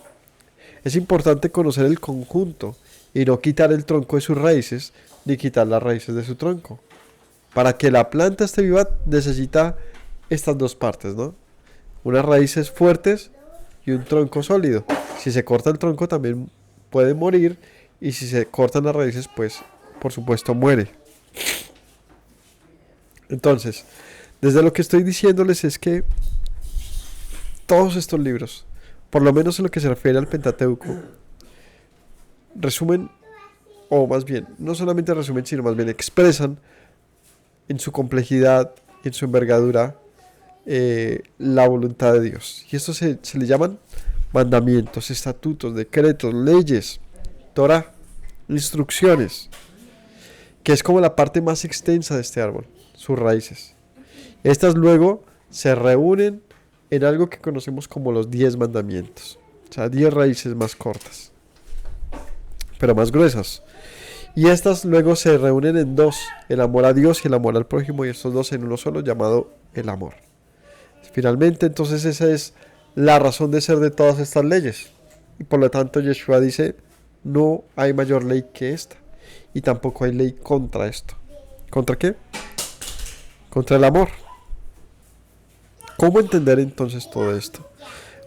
Es importante conocer el conjunto y no quitar el tronco de sus raíces ni quitar las raíces de su tronco. Para que la planta esté viva necesita estas dos partes, ¿no? Unas raíces fuertes y un tronco sólido. Si se corta el tronco también puede morir y si se cortan las raíces, pues por supuesto muere. Entonces, desde lo que estoy diciéndoles es que todos estos libros, por lo menos en lo que se refiere al Pentateuco, resumen, o más bien, no solamente resumen, sino más bien expresan en su complejidad, en su envergadura, la voluntad de Dios. Y esto se le llaman mandamientos, estatutos, decretos, leyes, Torah, instrucciones, que es como la parte más extensa de este árbol, sus raíces. Estas luego se reúnen en algo que conocemos como los 10 mandamientos, o sea, 10 raíces más cortas, pero más gruesas. Y estas luego se reúnen en dos: el amor a Dios y el amor al prójimo, y estos dos en uno solo, llamado el amor. Finalmente, entonces esa es la razón de ser de todas estas leyes. Y por lo tanto Yeshua dice: no hay mayor ley que esta. Y tampoco hay ley contra esto. ¿Contra qué? Contra el amor. ¿Cómo entender entonces todo esto?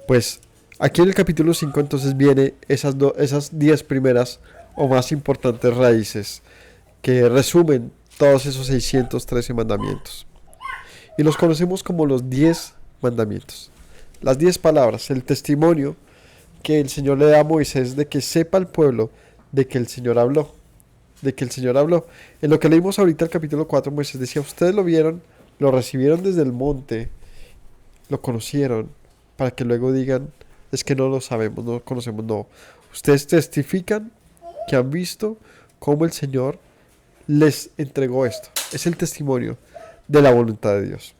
Pues aquí en el capítulo 5 entonces viene esas 10 primeras o más importantes raíces que resumen todos esos 613 mandamientos. Y los conocemos como los 10 mandamientos. Las 10 palabras, el testimonio que el Señor le da a Moisés de que sepa el pueblo de que el Señor habló. De que el Señor habló. En lo que leímos ahorita el capítulo 4, Moisés decía, ustedes lo vieron, lo recibieron desde el monte, lo conocieron, para que luego digan, es que no lo sabemos, no lo conocemos, no. Ustedes testifican que han visto cómo el Señor les entregó esto. Es el testimonio de la voluntad de Dios.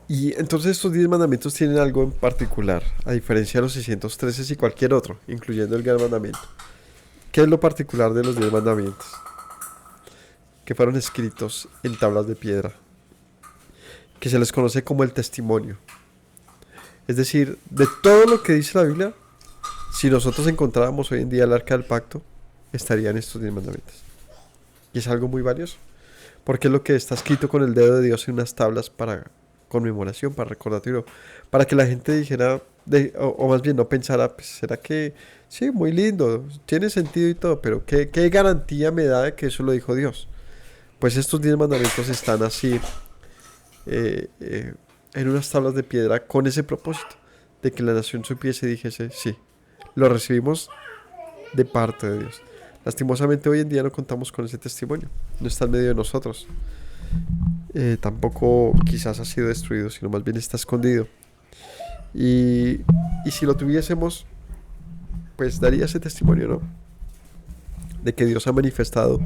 Y entonces estos 10 mandamientos tienen algo en particular, a diferencia de los 613 y cualquier otro, incluyendo el gran mandamiento. ¿Qué es lo particular de los 10 mandamientos? Que fueron escritos en tablas de piedra, que se les conoce como el testimonio. Es decir, de todo lo que dice la Biblia, si nosotros encontráramos hoy en día el arca del pacto, estarían estos 10 mandamientos. Y es algo muy valioso, porque es lo que está escrito con el dedo de Dios en unas tablas para conmemoración, para recordatorio, para que la gente dijera, o más bien no pensara, pues será que sí, muy lindo, tiene sentido y todo, pero ¿qué garantía me da de que eso lo dijo Dios? Pues estos 10 mandamientos están así en unas tablas de piedra con ese propósito, de que la nación supiese y dijese, sí, lo recibimos de parte de Dios. Lastimosamente hoy en día no contamos con ese testimonio, no está en medio de nosotros. Tampoco quizás ha sido destruido, sino más bien está escondido. Y si lo tuviésemos, pues daría ese testimonio, ¿no? De que Dios ha manifestado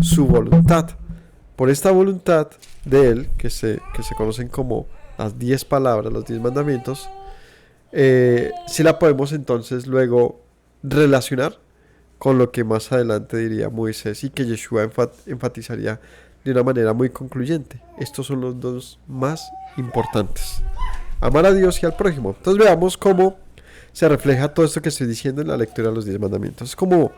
su voluntad. Por esta voluntad de Él, que se conocen como las 10 palabras, los 10 mandamientos, si la podemos entonces luego relacionar con lo que más adelante diría Moisés y que Yeshua enfatizaría de una manera muy concluyente. Estos son los dos más importantes: amar a Dios y al prójimo. Entonces veamos cómo se refleja todo esto que estoy diciendo en la lectura de los 10 mandamientos. Es como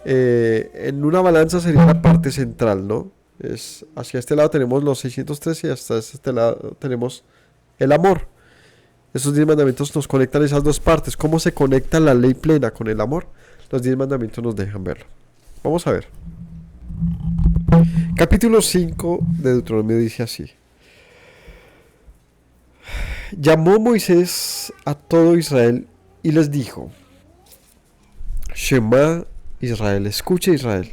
en una balanza sería la parte central, ¿no? Es, hacia este lado tenemos los 613 y hasta este lado tenemos el amor. Esos 10 mandamientos nos conectan esas dos partes. ¿Cómo se conecta la ley plena con el amor? Los 10 mandamientos nos dejan verlo. Vamos a ver. Capítulo 5 de Deuteronomio dice así: llamó Moisés a todo Israel y les dijo: Shema Israel, escucha Israel,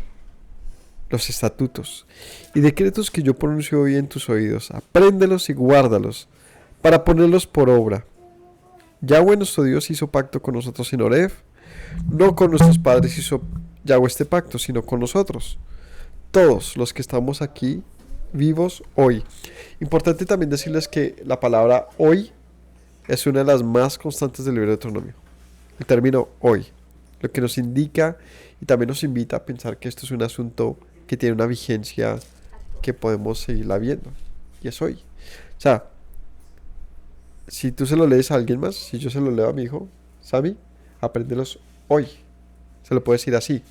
los estatutos y decretos que yo pronuncio hoy en tus oídos, apréndelos y guárdalos para ponerlos por obra. Yahweh nuestro Dios hizo pacto con nosotros en Horeb, no con nuestros padres hizo Yahweh este pacto, sino con nosotros, todos los que estamos aquí vivos hoy. Importante también decirles que la palabra hoy es una de las más constantes del libro de Deuteronomio. El término hoy, lo que nos indica y también nos invita a pensar que esto es un asunto que tiene una vigencia que podemos seguirla viendo. Y es hoy. O sea, si tú se lo lees a alguien más, si yo se lo leo a mi hijo, Sammy, apréndelos hoy. Se lo puedo decir así.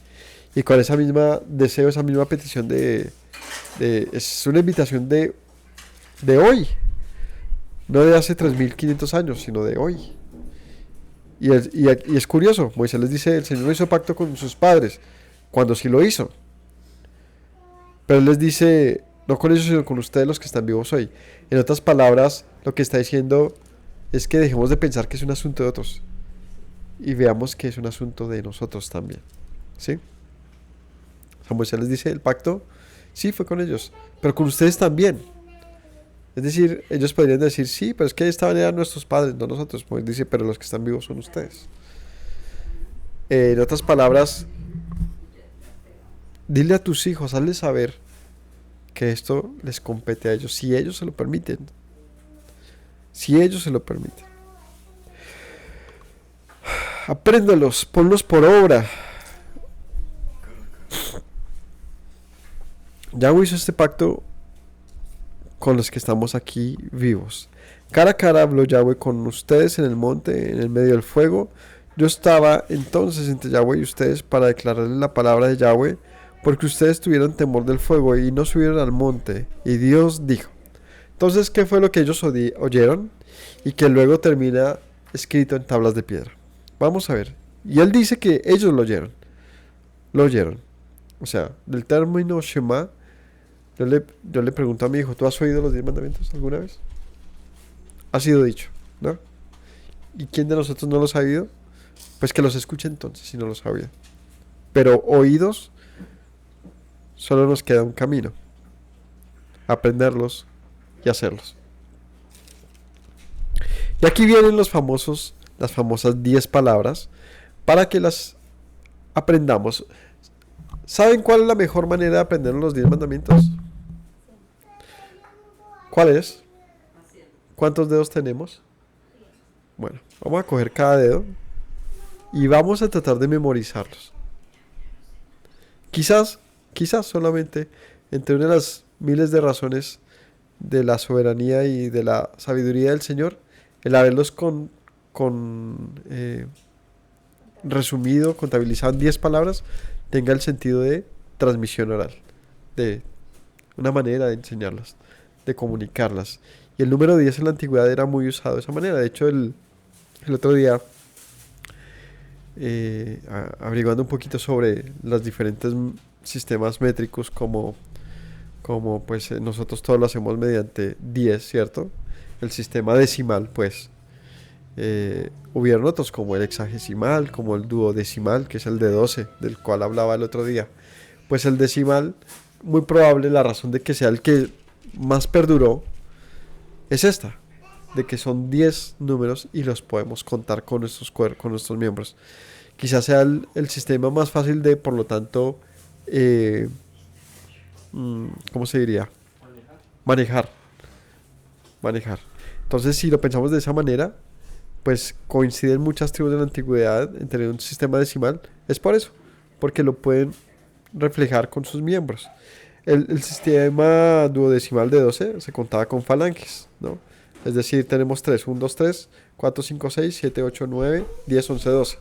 Y con esa misma deseo, esa misma petición es una invitación de hoy. No de hace 3500 años, sino de hoy. Y es curioso, Moisés les dice, el Señor no hizo pacto con sus padres, cuando sí lo hizo. Pero Él les dice, no con ellos, sino con ustedes los que están vivos hoy. En otras palabras, lo que está diciendo es que dejemos de pensar que es un asunto de otros y veamos que es un asunto de nosotros también. ¿Sí? Moisés les dice, el pacto sí fue con ellos, pero con ustedes también. Es decir, ellos podrían decir, sí, pero es que estaban eran nuestros padres, no nosotros. Moisés dice, pero los que están vivos son ustedes. En otras palabras, dile a tus hijos, hazles saber que esto les compete a ellos, si ellos se lo permiten. Si ellos se lo permiten. Apréndalos, ponlos por obra. Yahweh hizo este pacto con los que estamos aquí vivos. Cara a cara habló Yahweh con ustedes en el monte, en el medio del fuego. Yo estaba entonces entre Yahweh y ustedes para declararles la palabra de Yahweh porque ustedes tuvieron temor del fuego y no subieron al monte. Y Dios dijo. Entonces, ¿qué fue lo que ellos oyeron? Y que luego termina escrito en tablas de piedra. Vamos a ver. Y él dice que ellos lo oyeron. Lo oyeron. O sea, del término Shema, yo le pregunto a mi hijo, ¿tú has oído los 10 mandamientos alguna vez? Ha sido dicho, ¿no? ¿Y quién de nosotros no los ha oído? Pues que los escuche entonces, si no los ha oído. Pero oídos, solo nos queda un camino. Aprenderlos y hacerlos. Y aquí vienen las famosas 10 palabras para que las aprendamos. ¿Saben cuál es la mejor manera de aprender los 10 mandamientos? ¿Cuál es? ¿Cuántos dedos tenemos? Bueno, vamos a coger cada dedo y vamos a tratar de memorizarlos. Quizás solamente entre una de las miles de razones de la soberanía y de la sabiduría del Señor, el haberlos resumido, contabilizado en 10 palabras, tenga el sentido de transmisión oral, de una manera de enseñarlas, de comunicarlas. Y el número 10 en la antigüedad era muy usado de esa manera. De hecho, el otro día, averiguando un poquito sobre los diferentes sistemas métricos, como pues nosotros todos lo hacemos mediante 10, ¿cierto? El sistema decimal, pues. Hubieron otros como el hexagesimal, como el duodecimal, que es el de 12, del cual hablaba el otro día. Pues el decimal, muy probable la razón de que sea el que más perduró es esta, de que son 10 números y los podemos contar con nuestros miembros. Quizás sea el sistema más fácil de, por lo tanto, ¿cómo se diría? Manejar. Entonces, si lo pensamos de esa manera, pues coinciden muchas tribus de la antigüedad en tener un sistema decimal. Es por eso, porque lo pueden reflejar con sus miembros. El sistema duodecimal de 12 se contaba con falanges, ¿no? Es decir, tenemos 3, 1, 2, 3, 4, 5, 6, 7, 8, 9, 10, 11, 12.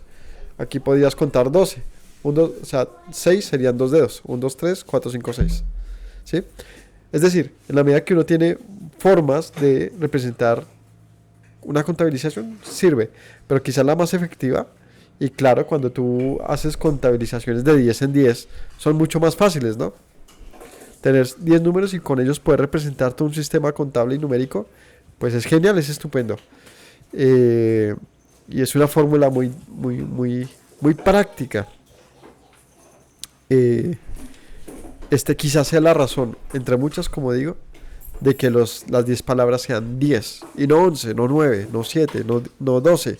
Aquí podrías contar 12. O sea, 6 serían 2 dedos. 1, 2, 3, 4, 5, 6. ¿Sí? Es decir, en la medida que uno tiene formas de representar una contabilización, sirve. Pero quizás la más efectiva, y claro, cuando tú haces contabilizaciones de 10 en 10, son mucho más fáciles, ¿no? Tener 10 números y con ellos poder representar todo un sistema contable y numérico, pues es genial, es estupendo. Y es una fórmula muy práctica. Quizás sea la razón, entre muchas, como digo, de que las 10 palabras sean 10, y no 11, no 9, no 7, no 12.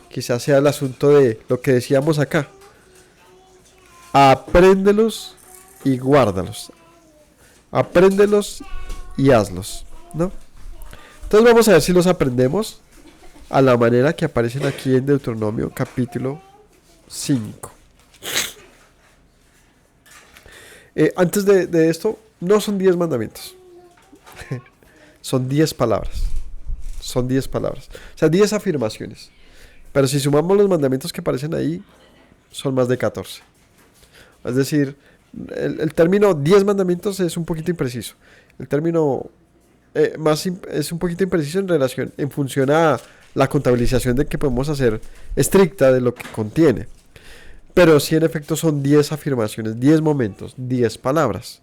Quizás sea el asunto de lo que decíamos acá. Apréndelos y guárdalos. Apréndelos y hazlos, ¿no? Entonces vamos a ver si los aprendemos a la manera que aparecen aquí en Deuteronomio capítulo 5. Antes de esto, no son 10 mandamientos. Son 10 palabras. Son 10 palabras. O sea, 10 afirmaciones. Pero si sumamos los mandamientos que aparecen ahí, son más de 14. Es decir, el término 10 mandamientos es un poquito impreciso. El término es un poquito impreciso en función a la contabilización de que podemos hacer estricta de lo que contiene. Pero sí, en efecto, son 10 afirmaciones, 10 momentos, 10 palabras.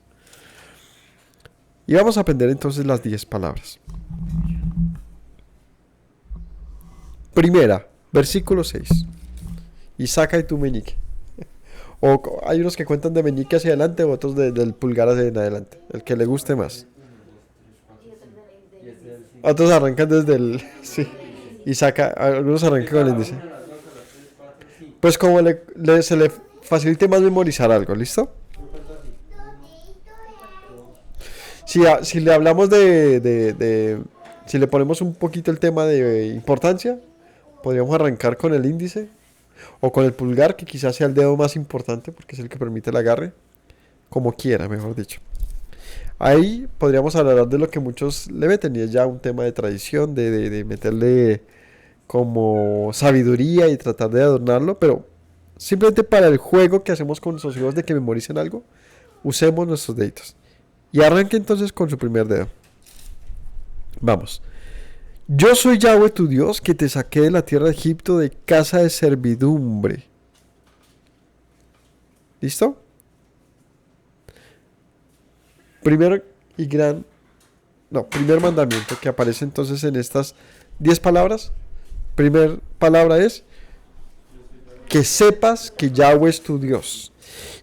Y vamos a aprender entonces las 10 palabras. Primera, versículo 6. Y saca y tu meñique. O hay unos que cuentan de meñique hacia adelante, otros del pulgar hacia en adelante. El que le guste más. Otros arrancan desde el... Sí. Y saca, algunos arrancan con el índice. Pues como se le facilite más memorizar algo, ¿listo? Si le hablamos si le ponemos un poquito el tema de importancia, podríamos arrancar con el índice o con el pulgar, que quizás sea el dedo más importante porque es el que permite el agarre, como quiera, mejor dicho. Ahí podríamos hablar de lo que muchos le meten, y es ya un tema de tradición, de meterle como sabiduría y tratar de adornarlo, pero simplemente para el juego que hacemos con nuestros hijos de que memoricen algo, Usemos nuestros deditos. Y arranque entonces con su primer dedo. Vamos. Yo soy Yahweh tu Dios, que te saqué de la tierra de Egipto, de casa de servidumbre. ¿Listo? Primer mandamiento que aparece entonces en estas 10 palabras. Primer palabra es que sepas que Yahweh es tu Dios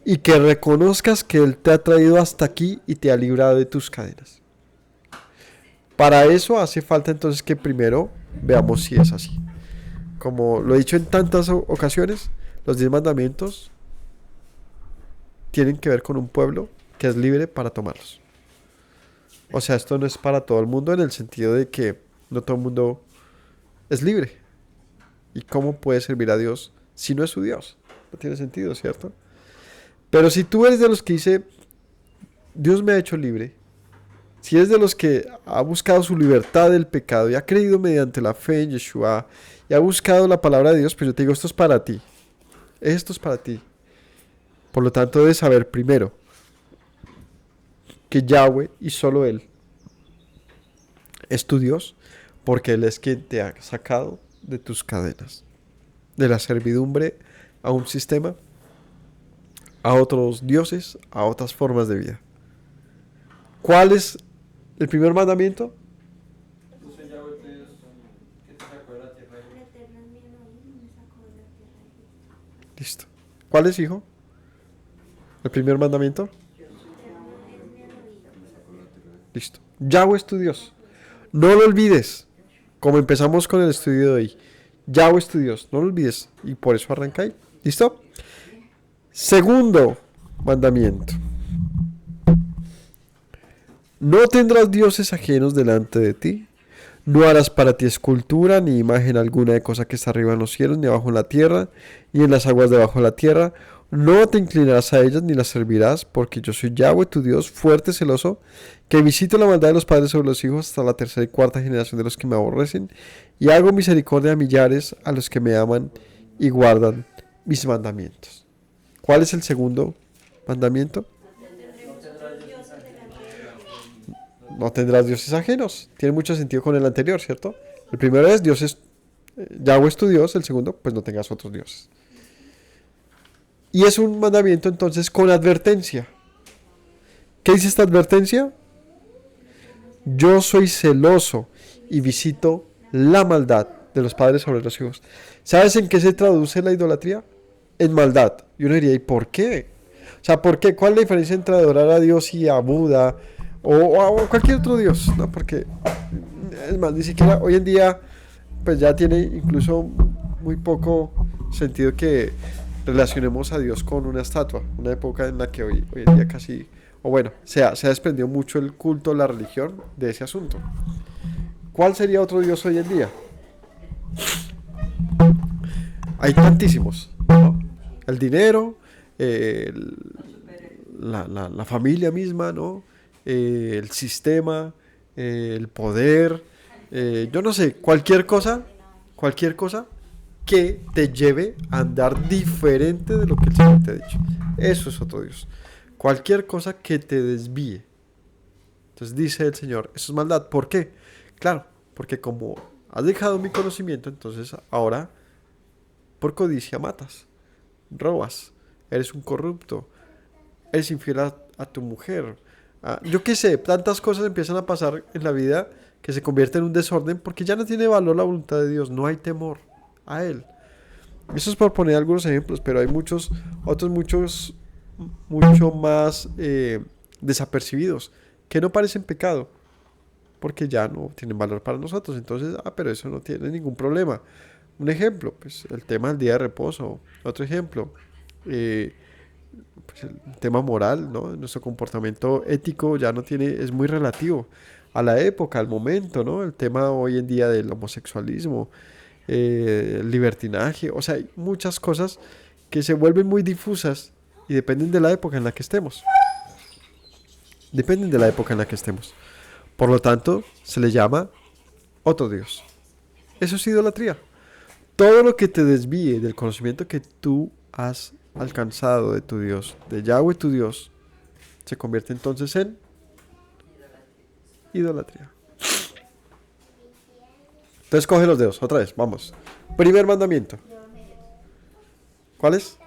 y que reconozcas que Él te ha traído hasta aquí y te ha librado de tus cadenas. Para eso hace falta entonces que primero veamos si es así. Como lo he dicho en tantas ocasiones, los 10 mandamientos tienen que ver con un pueblo que es libre para tomarlos. O sea, esto no es para todo el mundo en el sentido de que no todo el mundo es libre. ¿Y cómo puede servir a Dios si no es su Dios? No tiene sentido, ¿cierto? Pero si tú eres de los que dice, Dios me ha hecho libre, si eres de los que ha buscado su libertad del pecado y ha creído mediante la fe en Yeshua y ha buscado la palabra de Dios, pues yo te digo, esto es para ti. Esto es para ti. Por lo tanto, debes saber primero que Yahweh y solo Él es tu Dios, porque Él es quien te ha sacado de tus cadenas, de la servidumbre a un sistema, a otros dioses, a otras formas de vida. ¿Cuál es el primer mandamiento? El Eterno es mi Elohim y me sacó de la tierra de Egipto. Listo. ¿Cuál es, hijo? El primer mandamiento. El Eterno es mi Elohim. Listo. Yahweh es tu Dios. No lo olvides. Como empezamos con el estudio de hoy. Yahweh es tu Dios. No lo olvides. Y por eso arranca ahí. ¿Listo? Segundo mandamiento. No tendrás dioses ajenos delante de ti. No harás para ti escultura ni imagen alguna de cosa que está arriba en los cielos, ni abajo en la tierra, ni en las aguas debajo de la tierra. No te inclinarás a ellas ni las servirás, porque yo soy Yahweh tu Dios, fuerte, celoso, que visito la maldad de los padres sobre los hijos hasta la tercera y cuarta generación de los que me aborrecen, y hago misericordia a millares a los que me aman y guardan mis mandamientos. ¿Cuál es el segundo mandamiento? No tendrás dioses ajenos. Tiene mucho sentido con el anterior, ¿cierto? El primero es Yahweh es tu Dios. El segundo, pues no tengas otros dioses. Y es un mandamiento entonces con advertencia. ¿Qué dice esta advertencia? Yo soy celoso y visito la maldad de los padres sobre los hijos. ¿Sabes en qué se traduce la idolatría? En maldad. Y uno diría, ¿y por qué? O sea, ¿por qué? ¿Cuál es la diferencia entre adorar a Dios y a Buda o a cualquier otro Dios? ¿No? Porque, es más, ni siquiera hoy en día, pues ya tiene incluso muy poco sentido que relacionemos a Dios con una estatua. Una época en la que hoy en día casi, o bueno, se ha desprendido mucho el culto, la religión de ese asunto. ¿Cuál sería otro Dios hoy en día? Hay tantísimos, ¿no? El dinero, la familia misma, ¿no? El sistema, el poder, yo no sé, cualquier cosa que te lleve a andar diferente de lo que el Señor te ha dicho. Eso es otro Dios. Cualquier cosa que te desvíe. Entonces dice el Señor, eso es maldad. ¿Por qué? Claro, porque como has dejado mi conocimiento, entonces ahora por codicia matas, robas, eres un corrupto, eres infiel a tu mujer. Yo qué sé, tantas cosas empiezan a pasar en la vida que se convierte en un desorden porque ya no tiene valor la voluntad de Dios, no hay temor a Él. Eso es por poner algunos ejemplos, pero hay muchos mucho más desapercibidos que no parecen pecado porque ya no tienen valor para nosotros. Entonces, pero eso no tiene ningún problema. Un ejemplo, pues el tema del día de reposo. Otro ejemplo, pues el tema moral, ¿no? Nuestro comportamiento ético ya no tiene, es muy relativo a la época, al momento, ¿no? El tema hoy en día del homosexualismo, el libertinaje, o sea, hay muchas cosas que se vuelven muy difusas y dependen de la época en la que estemos. Dependen de la época en la que estemos. Por lo tanto, se le llama otro Dios. Eso es idolatría. Todo lo que te desvíe del conocimiento que tú has alcanzado de tu Dios, de Yahweh tu Dios, se convierte entonces en idolatría. Entonces coge los dedos, otra vez, vamos. Primer mandamiento. ¿Cuál es?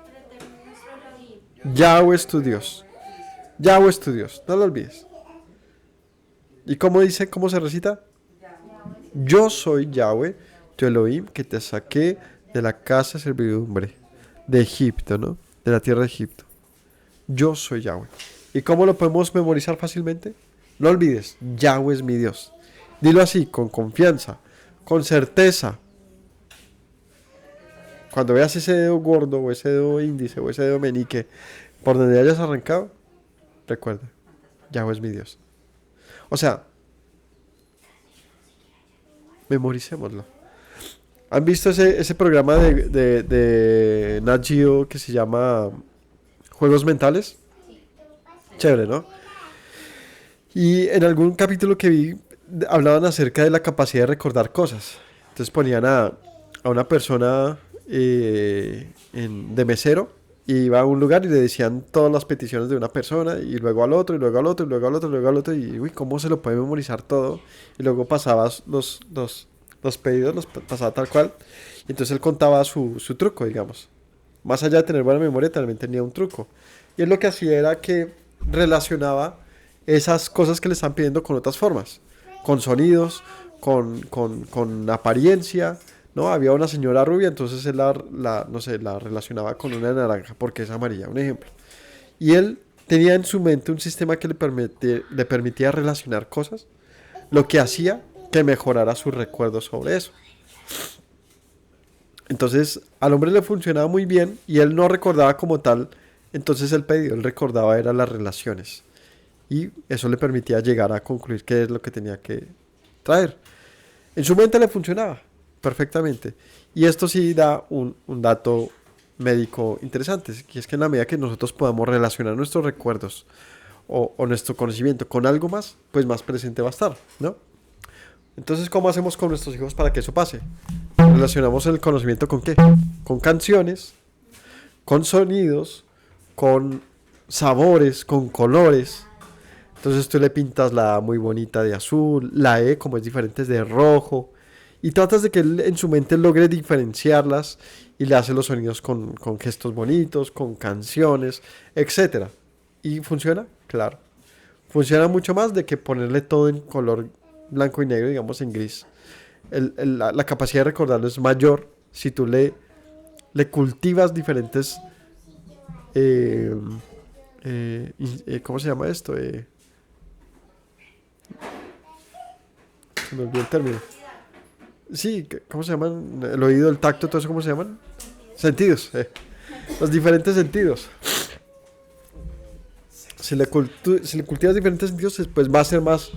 Yahweh es tu Dios. Yahweh es tu Dios, no lo olvides. ¿Y cómo dice, cómo se recita? Yo soy Yahweh, tu Elohim, que te saqué de la casa de servidumbre de Egipto, ¿no? De la tierra de Egipto. Yo soy Yahweh. ¿Y cómo lo podemos memorizar fácilmente? No olvides, Yahweh es mi Dios. Dilo así, con confianza, con certeza. Cuando veas ese dedo gordo, o ese dedo índice, o ese dedo meñique, por donde hayas arrancado, recuerda, Yahweh es mi Dios. O sea, memoricémoslo. ¿Han visto ese programa de Nat Geo que se llama Juegos Mentales? Chévere, ¿no? Y en algún capítulo que vi, hablaban acerca de la capacidad de recordar cosas. Entonces ponían a una persona de mesero, y iba a un lugar y le decían todas las peticiones de una persona, y luego al otro, y luego al otro, y luego al otro, y luego al otro, y uy, ¿cómo se lo puede memorizar todo? Y luego pasaba los pedidos, los pasaba tal cual, y entonces él contaba su truco, digamos. Más allá de tener buena memoria, también tenía un truco. Y él lo que hacía era que relacionaba esas cosas que le están pidiendo con otras formas, con sonidos, con apariencia, ¿no? Había una señora rubia, entonces él no sé, la relacionaba con una naranja porque es amarilla, un ejemplo. Y él tenía en su mente un sistema que le permitía relacionar cosas, lo que hacía que mejorara su recuerdo sobre eso. Entonces al hombre le funcionaba muy bien y él no recordaba como tal entonces el pedido, él recordaba eran las relaciones. Y eso le permitía llegar a concluir qué es lo que tenía que traer. En su mente le funcionaba perfectamente. Y esto sí da un dato médico interesante, que es que en la medida que nosotros podamos relacionar nuestros recuerdos o nuestro conocimiento con algo más, pues más presente va a estar, ¿no? Entonces, ¿cómo hacemos con nuestros hijos para que eso pase? Relacionamos el conocimiento ¿con qué? Con canciones, con sonidos, con sabores, con colores. Entonces tú le pintas la A muy bonita de azul, la E como es diferente es de rojo, y tratas de que él en su mente logre diferenciarlas y le hace los sonidos con gestos bonitos, con canciones, etcétera. ¿Y funciona? Claro. Funciona mucho más de que ponerle todo en color blanco y negro, digamos en gris. La capacidad de recordarlo es mayor si tú le cultivas diferentes... ¿cómo se llama esto? Se me olvidó el término. Sí, ¿cómo se llaman? El oído, el tacto, todo eso, ¿cómo se llaman? Sentidos. Los diferentes sentidos. Si le cultivas diferentes sentidos, pues va a ser más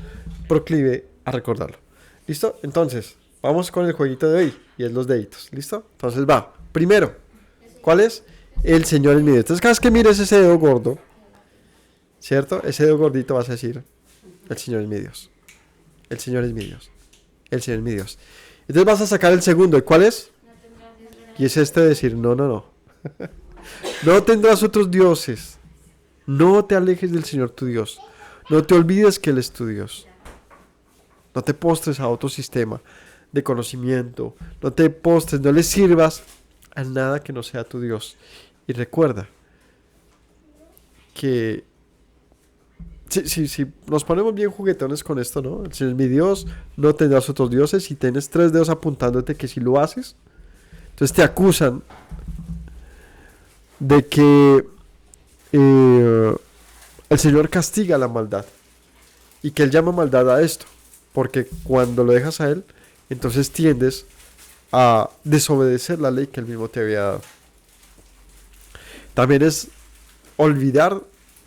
proclive a recordarlo. ¿Listo? Entonces, vamos con el jueguito de hoy. Y es los deditos. ¿Listo? Entonces va. Primero, ¿cuál es? El Señor es mi Dios. Entonces, cada vez que mires ese dedo gordo, ¿cierto? Ese dedo gordito vas a decir, el Señor es mi Dios. El Señor es mi Dios. El Señor es mi Dios. Entonces vas a sacar el segundo. ¿Y cuál es? Y es este de decir, no. No tendrás otros dioses. No te alejes del Señor tu Dios. No te olvides que Él es tu Dios. No te postres a otro sistema de conocimiento. No te postres, no le sirvas a nada que no sea tu Dios. Y recuerda que si nos ponemos bien juguetones con esto, ¿no? El Señor es mi Dios, no tendrás otros dioses. Y tienes 3 dedos apuntándote que si lo haces, entonces te acusan de que el Señor castiga la maldad y que Él llama maldad a esto, porque cuando lo dejas a Él, entonces tiendes a desobedecer la ley que Él mismo te había dado. También es olvidar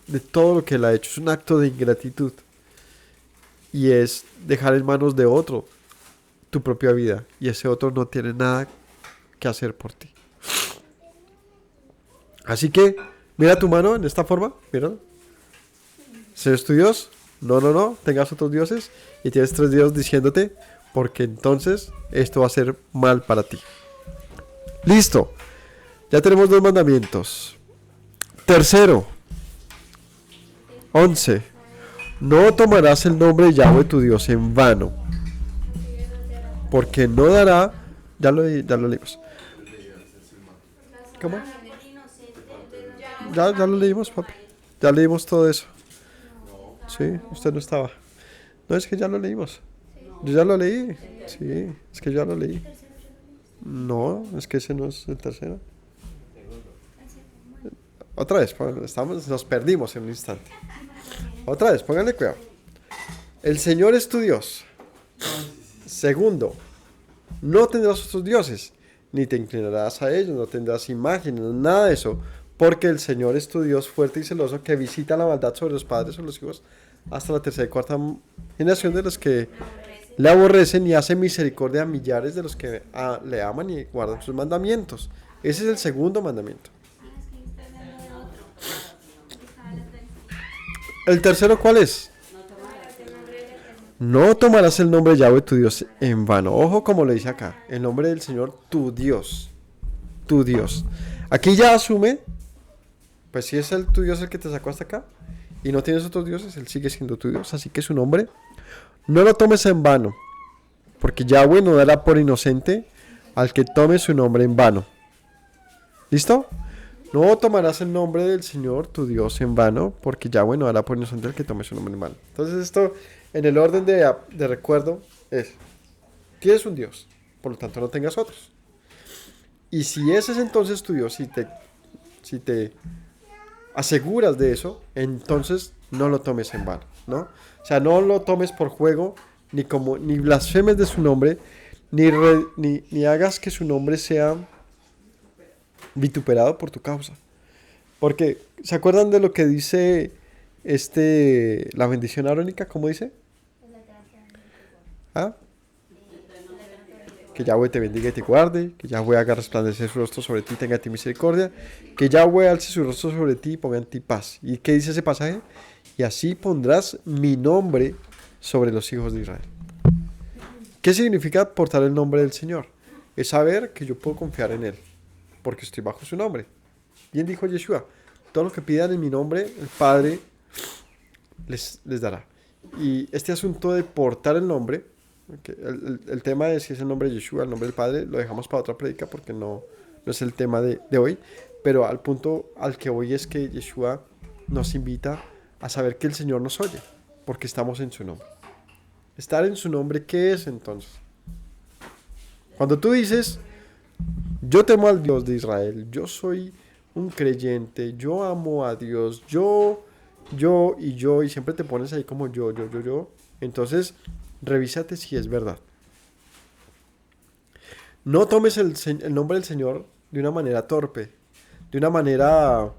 de todo lo que Él ha hecho, es un acto de ingratitud y es dejar en manos de otro tu propia vida, y ese otro no tiene nada que hacer por ti. Así que mira tu mano en esta forma, míralo. ¿Seres tu Dios? No, tengas otros dioses. Y tienes 3 dioses diciéndote, porque entonces esto va a ser mal para ti. Listo. Ya tenemos 2 mandamientos. Tercero. 11. No tomarás el nombre de Yahweh tu Dios en vano, porque no dará. Ya lo leímos. ¿Cómo? Ya lo leímos, papi. Ya leímos todo eso. Sí, usted no estaba. No, es que ya lo leímos. Yo ya lo leí. Sí, es que ya lo leí. No, es que ese no es el tercero. Otra vez, nos perdimos en un instante. Otra vez, pónganle cuidado. El Señor es tu Dios. Segundo, no tendrás otros dioses, ni te inclinarás a ellos, no tendrás imágenes, nada de eso, porque el Señor es tu Dios fuerte y celoso, que visita la maldad sobre los padres o los hijos hasta la tercera y cuarta generación de los que le aborrecen, y hace misericordia a millares de los que le aman y guardan sus mandamientos. Ese es el segundo mandamiento. ¿El tercero cuál es? No tomarás el nombre de Yahweh tu Dios en vano. Ojo como le dice acá, el nombre del Señor tu Dios. Tu Dios. Aquí ya asume, pues si es tu Dios el que te sacó hasta acá y no tienes otros dioses, Él sigue siendo tu Dios. Así que su nombre no lo tomes en vano, porque Yahweh no dará por inocente al que tome su nombre en vano. ¿Listo? No tomarás el nombre del Señor tu Dios en vano, porque Yahweh no dará por inocente al que tome su nombre en vano. Entonces esto, en el orden de recuerdo, es: tienes un Dios, por lo tanto no tengas otros. Y si ese es entonces tu Dios, si te aseguras de eso, entonces no lo tomes en vano, ¿no? O sea, no lo tomes por juego, ni blasfemes de su nombre, ni hagas que su nombre sea vituperado por tu causa. Porque, ¿se acuerdan de lo que dice la bendición arónica? ¿Cómo dice? ¿Ah? Que Yahweh te bendiga y te guarde, que Yahweh haga resplandecer su rostro sobre ti y tenga de ti misericordia, que Yahweh alce su rostro sobre ti y ponga en ti paz. ¿Y qué dice ese pasaje? Y así pondrás mi nombre sobre los hijos de Israel. ¿Qué significa portar el nombre del Señor? Es saber que yo puedo confiar en Él, porque estoy bajo su nombre. Bien dijo Yeshua, todo lo que pidan en mi nombre, el Padre les dará. Y este asunto de portar el nombre, el tema de si es el nombre de Yeshua, el nombre del Padre, lo dejamos para otra prédica porque no es el tema de hoy, pero al punto al que voy es que Yeshua nos invita a saber que el Señor nos oye, porque estamos en su nombre. Estar en su nombre, ¿qué es entonces? Cuando tú dices, yo temo al Dios de Israel, yo soy un creyente, yo amo a Dios, yo, y siempre te pones ahí como yo, entonces revísate si es verdad. No tomes el nombre del Señor de una manera torpe, de una manera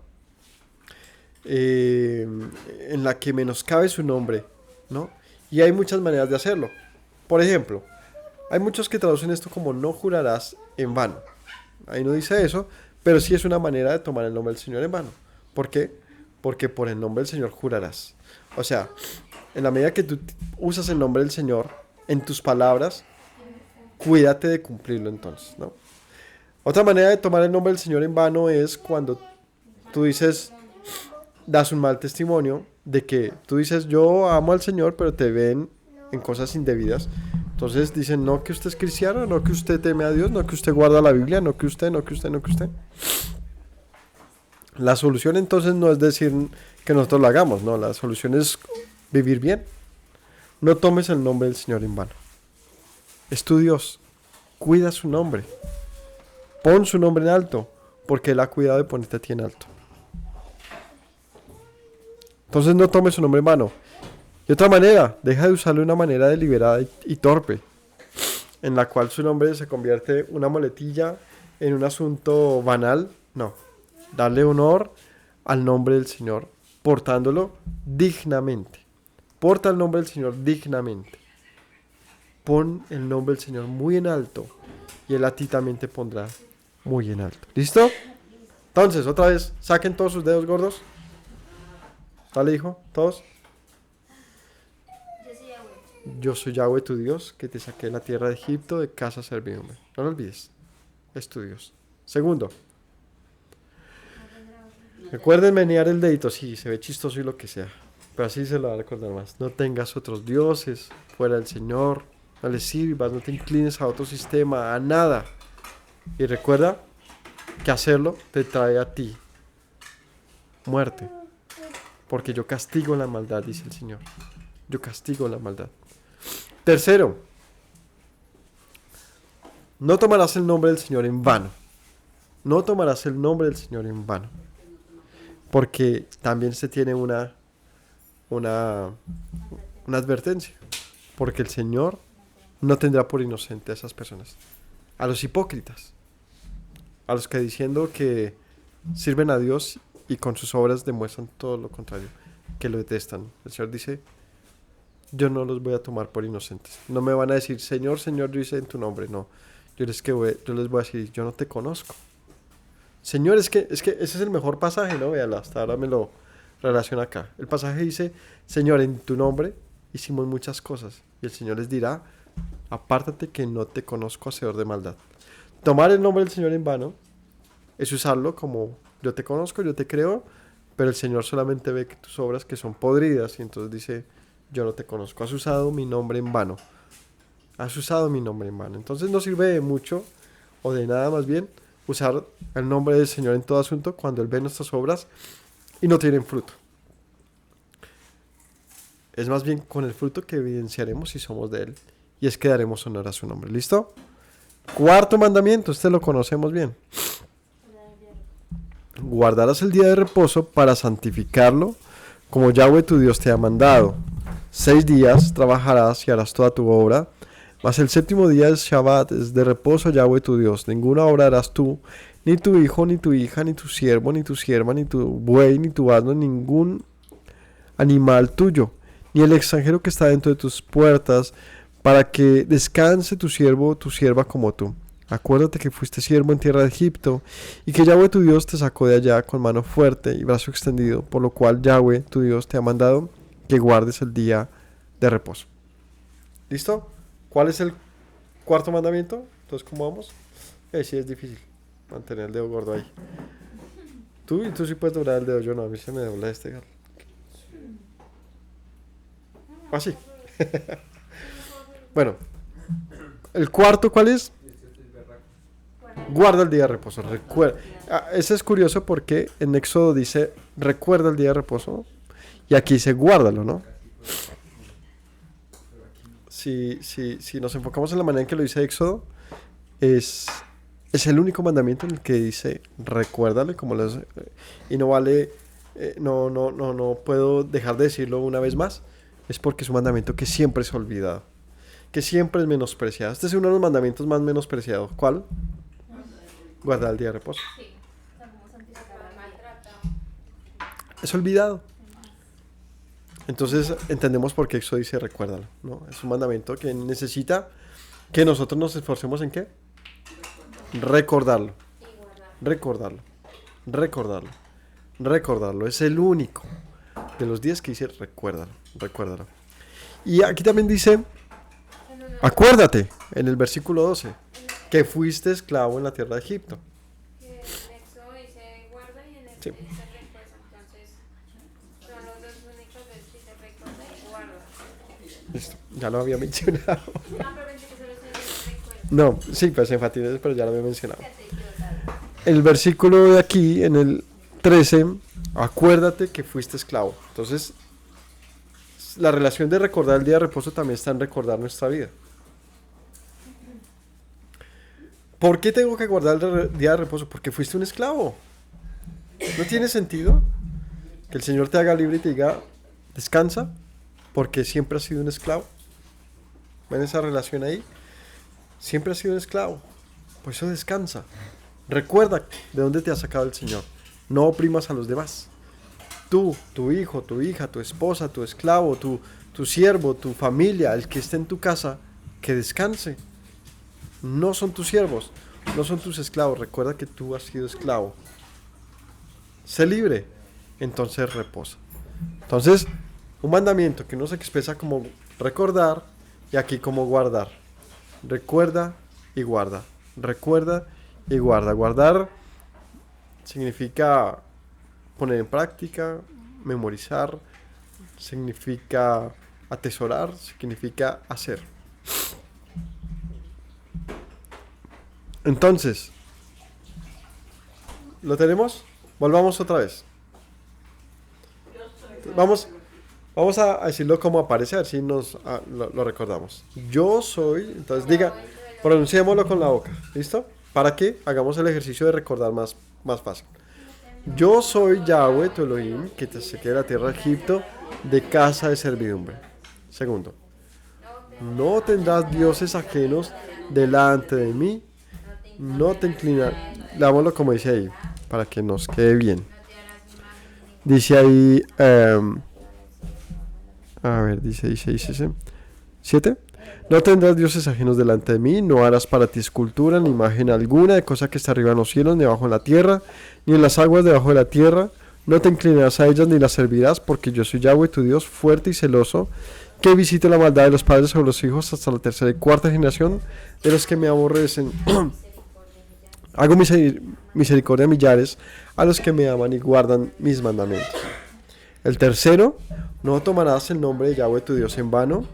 en la que menoscabe su nombre, ¿no? Y hay muchas maneras de hacerlo. Por ejemplo, hay muchos que traducen esto como no jurarás en vano. Ahí no dice eso, pero sí es una manera de tomar el nombre del Señor en vano. ¿Por qué? Porque por el nombre del Señor jurarás. O sea, en la medida que tú usas el nombre del Señor en tus palabras, cuídate de cumplirlo entonces, ¿no? Otra manera de tomar el nombre del Señor en vano es cuando tú das un mal testimonio de que tú dices, yo amo al Señor, pero te ven en cosas indebidas. Entonces dicen, no que usted es cristiano, no que usted teme a Dios, no que usted guarda la Biblia, no que usted. La solución entonces no es decir que nosotros lo hagamos, no, la solución es vivir bien. No tomes el nombre del Señor en vano. Es tu Dios, cuida su nombre. Pon su nombre en alto, porque Él ha cuidado de ponerte a ti en alto. Entonces no tomes su nombre en vano. De otra manera, deja de usarlo de una manera deliberada y torpe, en la cual su nombre se convierte una muletilla en un asunto banal. No, darle honor al nombre del Señor, portándolo dignamente. Porta el nombre del Señor dignamente. Pon el nombre del Señor muy en alto, y Él a ti también te pondrá muy en alto. ¿Listo? Entonces, otra vez, saquen todos sus dedos gordos. Dale, hijo, todos. Yo soy Yahweh tu Dios, que te saqué de la tierra de Egipto, de casa de servidumbre. No lo olvides, es tu Dios. Segundo, recuerden menear el dedito, sí, se ve chistoso y lo que sea. Pero así se lo va a recordar más. No tengas otros dioses fuera del Señor. No le sirvas, no te inclines a otro sistema, a nada. Y recuerda que hacerlo te trae a ti muerte. Porque yo castigo la maldad, dice el Señor. Yo castigo la maldad. Tercero, no tomarás el nombre del Señor en vano. No tomarás el nombre del Señor en vano. Porque también se tiene una advertencia. Porque el Señor no tendrá por inocente a esas personas. A los hipócritas. A los que diciendo que sirven a Dios y con sus obras demuestran todo lo contrario. Que lo detestan. El Señor dice, yo no los voy a tomar por inocentes. No me van a decir, Señor, Señor, yo hice en tu nombre. No. Yo les voy a decir, yo no te conozco. Señor, es que ese es el mejor pasaje, ¿no? Véala, hasta ahora me lo relaciona acá. El pasaje dice, Señor, en tu nombre hicimos muchas cosas. Y el Señor les dirá, apártate que no te conozco, hacedor de maldad. Tomar el nombre del Señor en vano es usarlo como, yo te conozco, yo te creo, pero el Señor solamente ve que tus obras que son podridas y entonces dice, yo no te conozco, has usado mi nombre en vano. Has usado mi nombre en vano. Entonces no sirve de mucho o de nada más bien usar el nombre del Señor en todo asunto cuando Él ve nuestras obras y no tienen fruto. Es más bien con el fruto que evidenciaremos si somos de Él. Y es que daremos honor a su nombre. ¿Listo? Cuarto mandamiento, este lo conocemos bien. Guardarás el día de reposo para santificarlo, como Yahweh tu Dios te ha mandado. 6 días trabajarás y harás toda tu obra, mas el séptimo día es Shabbat, es de reposo Yahweh tu Dios. Ninguna obra harás tú, ni tu hijo, ni tu hija, ni tu siervo, ni tu sierva, ni tu buey, ni tu asno, ningún animal tuyo, ni el extranjero que está dentro de tus puertas, para que descanse tu siervo o tu sierva como tú. Acuérdate que fuiste siervo en tierra de Egipto, y que Yahweh tu Dios te sacó de allá con mano fuerte y brazo extendido, por lo cual Yahweh tu Dios te ha mandado que guardes el día de reposo. ¿Listo? ¿Cuál es el cuarto mandamiento? Entonces, ¿cómo vamos? Sí, es difícil mantener el dedo gordo ahí. Tú sí puedes doblar el dedo, yo no, a mí se me dobla este. Así. Bueno, el cuarto, ¿cuál es? Guarda el día de reposo. Ese es curioso porque en Éxodo dice, recuerda el día de reposo. Y aquí dice, guárdalo, ¿no? Si nos enfocamos en la manera en que lo dice Éxodo, es el único mandamiento en el que dice, recuérdale, y no vale, no puedo dejar de decirlo una vez más, es porque es un mandamiento que siempre es olvidado, que siempre es menospreciado. Este es uno de los mandamientos más menospreciados. ¿Cuál? Guardar el día de reposo. Es olvidado. Entonces entendemos por qué eso dice recuérdalo, ¿no? Es un mandamiento que necesita que nosotros nos esforcemos en ¿qué? Recordarlo. Recordarlo. Es el único de los días que dice recuérdalo. Y aquí también dice, acuérdate, en el versículo 12, que fuiste esclavo en la tierra de Egipto. Que en Éxodo dice guarda y en el Sí. dice recuerda. Entonces, son los dos únicos veces que dice recuerda y guarda. Listo, ya lo había mencionado. Ah, pero pensé que solo se dice recuerda. No, sí, pues enfatizo, pero ya lo había mencionado. El versículo de aquí, en el 13, acuérdate que fuiste esclavo. Entonces, la relación de recordar el día de reposo también está en recordar nuestra vida. ¿Por qué tengo que guardar el día de reposo? Porque fuiste un esclavo. ¿No tiene sentido que el Señor te haga libre y te diga, descansa? Porque siempre has sido un esclavo. ¿Ven esa relación ahí? Siempre has sido un esclavo. Por eso descansa. Recuerda de dónde te ha sacado el Señor. No oprimas a los demás. Tú, tu hijo, tu hija, tu esposa, tu esclavo, tu siervo, tu familia, el que esté en tu casa, que descanse. No son tus siervos, no son tus esclavos. Recuerda que tú has sido esclavo. Sé libre, entonces reposa. Entonces, un mandamiento que uno se expresa como recordar y aquí como guardar. Recuerda y guarda. Recuerda y guarda. Guardar significa poner en práctica, memorizar, significa atesorar, significa hacer. Entonces, ¿lo tenemos? Volvamos otra vez. Vamos a decirlo como aparece, a ver si lo recordamos. Yo soy, entonces diga, pronunciémoslo con la boca, ¿listo? Para que hagamos el ejercicio de recordar más fácil. Yo soy Yahweh, tu Elohim, que te saqué de la tierra de Egipto, de casa de servidumbre. Segundo, no tendrás dioses ajenos delante de mí, no te inclinarás. Leámoslo como dice ahí, para que nos quede bien. Dice ahí, a ver, dice 7. No tendrás dioses ajenos delante de mí, no harás para ti escultura, ni imagen alguna de cosa que está arriba en los cielos, ni abajo en la tierra, ni en las aguas debajo de la tierra. No te inclinarás a ellas ni las servirás, porque yo soy Yahweh, tu Dios, fuerte y celoso, que visito la maldad de los padres sobre los hijos hasta la tercera y cuarta generación de los que me aborrecen. Hago misericordia a millares a los que me aman y guardan mis mandamientos. El tercero, no tomarás el nombre de Yahweh tu Dios en vano,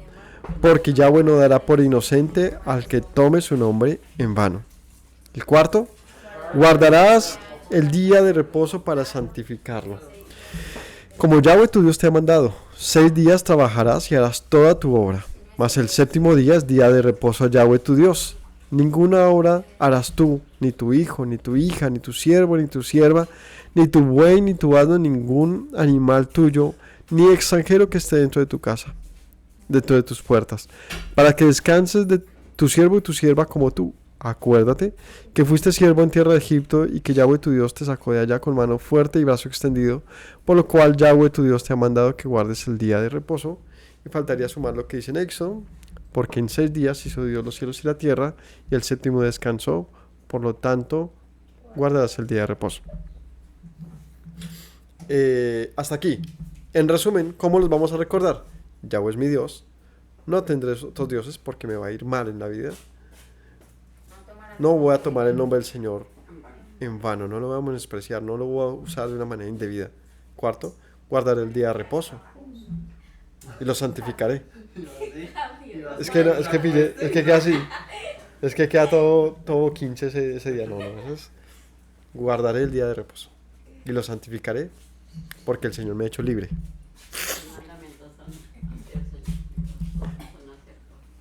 porque Yahweh no dará por inocente al que tome su nombre en vano. El cuarto, guardarás el día de reposo para santificarlo. Como Yahweh tu Dios te ha mandado, 6 días trabajarás y harás toda tu obra, mas el séptimo día es día de reposo a Yahweh tu Dios. Ninguna obra harás tú, ni tu hijo, ni tu hija, ni tu siervo, ni tu sierva, ni tu buey, ni tu asno, ningún animal tuyo, ni extranjero que esté dentro de tu casa, dentro de tus puertas, para que descanses de tu siervo y tu sierva como tú. Acuérdate que fuiste siervo en tierra de Egipto y que Yahweh tu Dios te sacó de allá con mano fuerte y brazo extendido, por lo cual Yahweh tu Dios te ha mandado que guardes el día de reposo. Y faltaría sumar lo que dice en Éxodo, porque en 6 días hizo Dios los cielos y la tierra, y el séptimo descansó, por lo tanto, guardarás el día de reposo. Hasta aquí. En resumen, ¿cómo los vamos a recordar? Yahweh es mi Dios, no tendré otros dioses porque me va a ir mal en la vida. No voy a tomar el nombre del Señor en vano, no lo voy a menospreciar, no lo voy a usar de una manera indebida. Cuarto, guardaré el día de reposo y lo santificaré. Es que queda así. Es que queda todo quinche ese día. No. Entonces, guardaré el día de reposo y lo santificaré porque el Señor me ha hecho libre.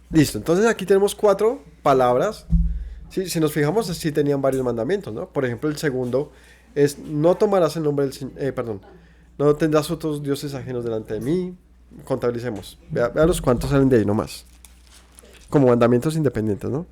Listo, entonces aquí tenemos 4 palabras. Sí, si nos fijamos, sí tenían varios mandamientos, ¿no? Por ejemplo, el segundo es: no tomarás el nombre del Señor. No tendrás otros dioses ajenos delante de mí. Contabilicemos. Vea los cuantos salen de ahí nomás. Como mandamientos independientes, ¿no?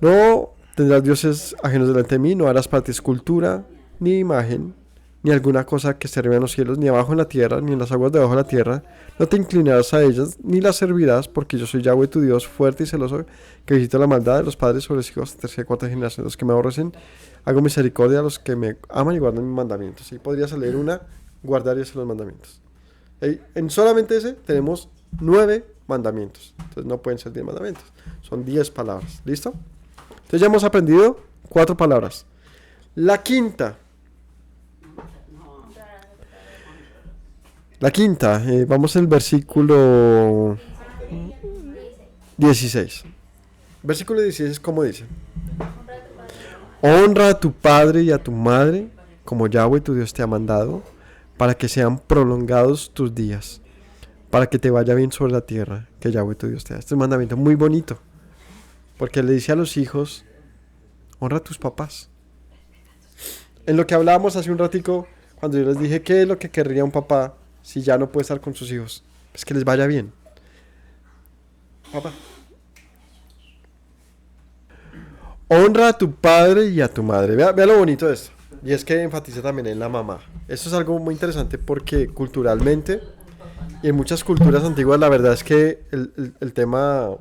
No tendrás dioses ajenos delante de mí, no harás para ti escultura, ni imagen, ni alguna cosa que esté arriba en los cielos, ni abajo en la tierra, ni en las aguas debajo de la tierra. No te inclinarás a ellas, ni las servirás, porque yo soy Yahweh tu Dios, fuerte y celoso, que visito la maldad de los padres sobre los hijos, tercera y cuarta generación, los que me aborrecen. Hago misericordia a los que me aman y guardan mis mandamientos. Y podrías leer una, guardar y hacer los mandamientos. En solamente ese tenemos 9 mandamientos. Entonces no pueden ser 10 mandamientos. Son 10 palabras. ¿Listo? Entonces ya hemos aprendido 4 palabras. La quinta, vamos al versículo 16. Versículo 16 es como dice: honra a tu padre y a tu madre, como Yahweh tu Dios te ha mandado, para que sean prolongados tus días, para que te vaya bien sobre la tierra que Yahweh tu Dios te da. Este es un mandamiento muy bonito, porque le dice a los hijos: honra a tus papás. En lo que hablábamos hace un ratico, cuando yo les dije qué es lo que querría un papá si ya no puede estar con sus hijos, es que les vaya bien. Papá, honra a tu padre y a tu madre. Vea lo bonito de esto. Y es que enfatiza también en la mamá. Esto es algo muy interesante porque culturalmente y en muchas culturas antiguas la verdad es que el tema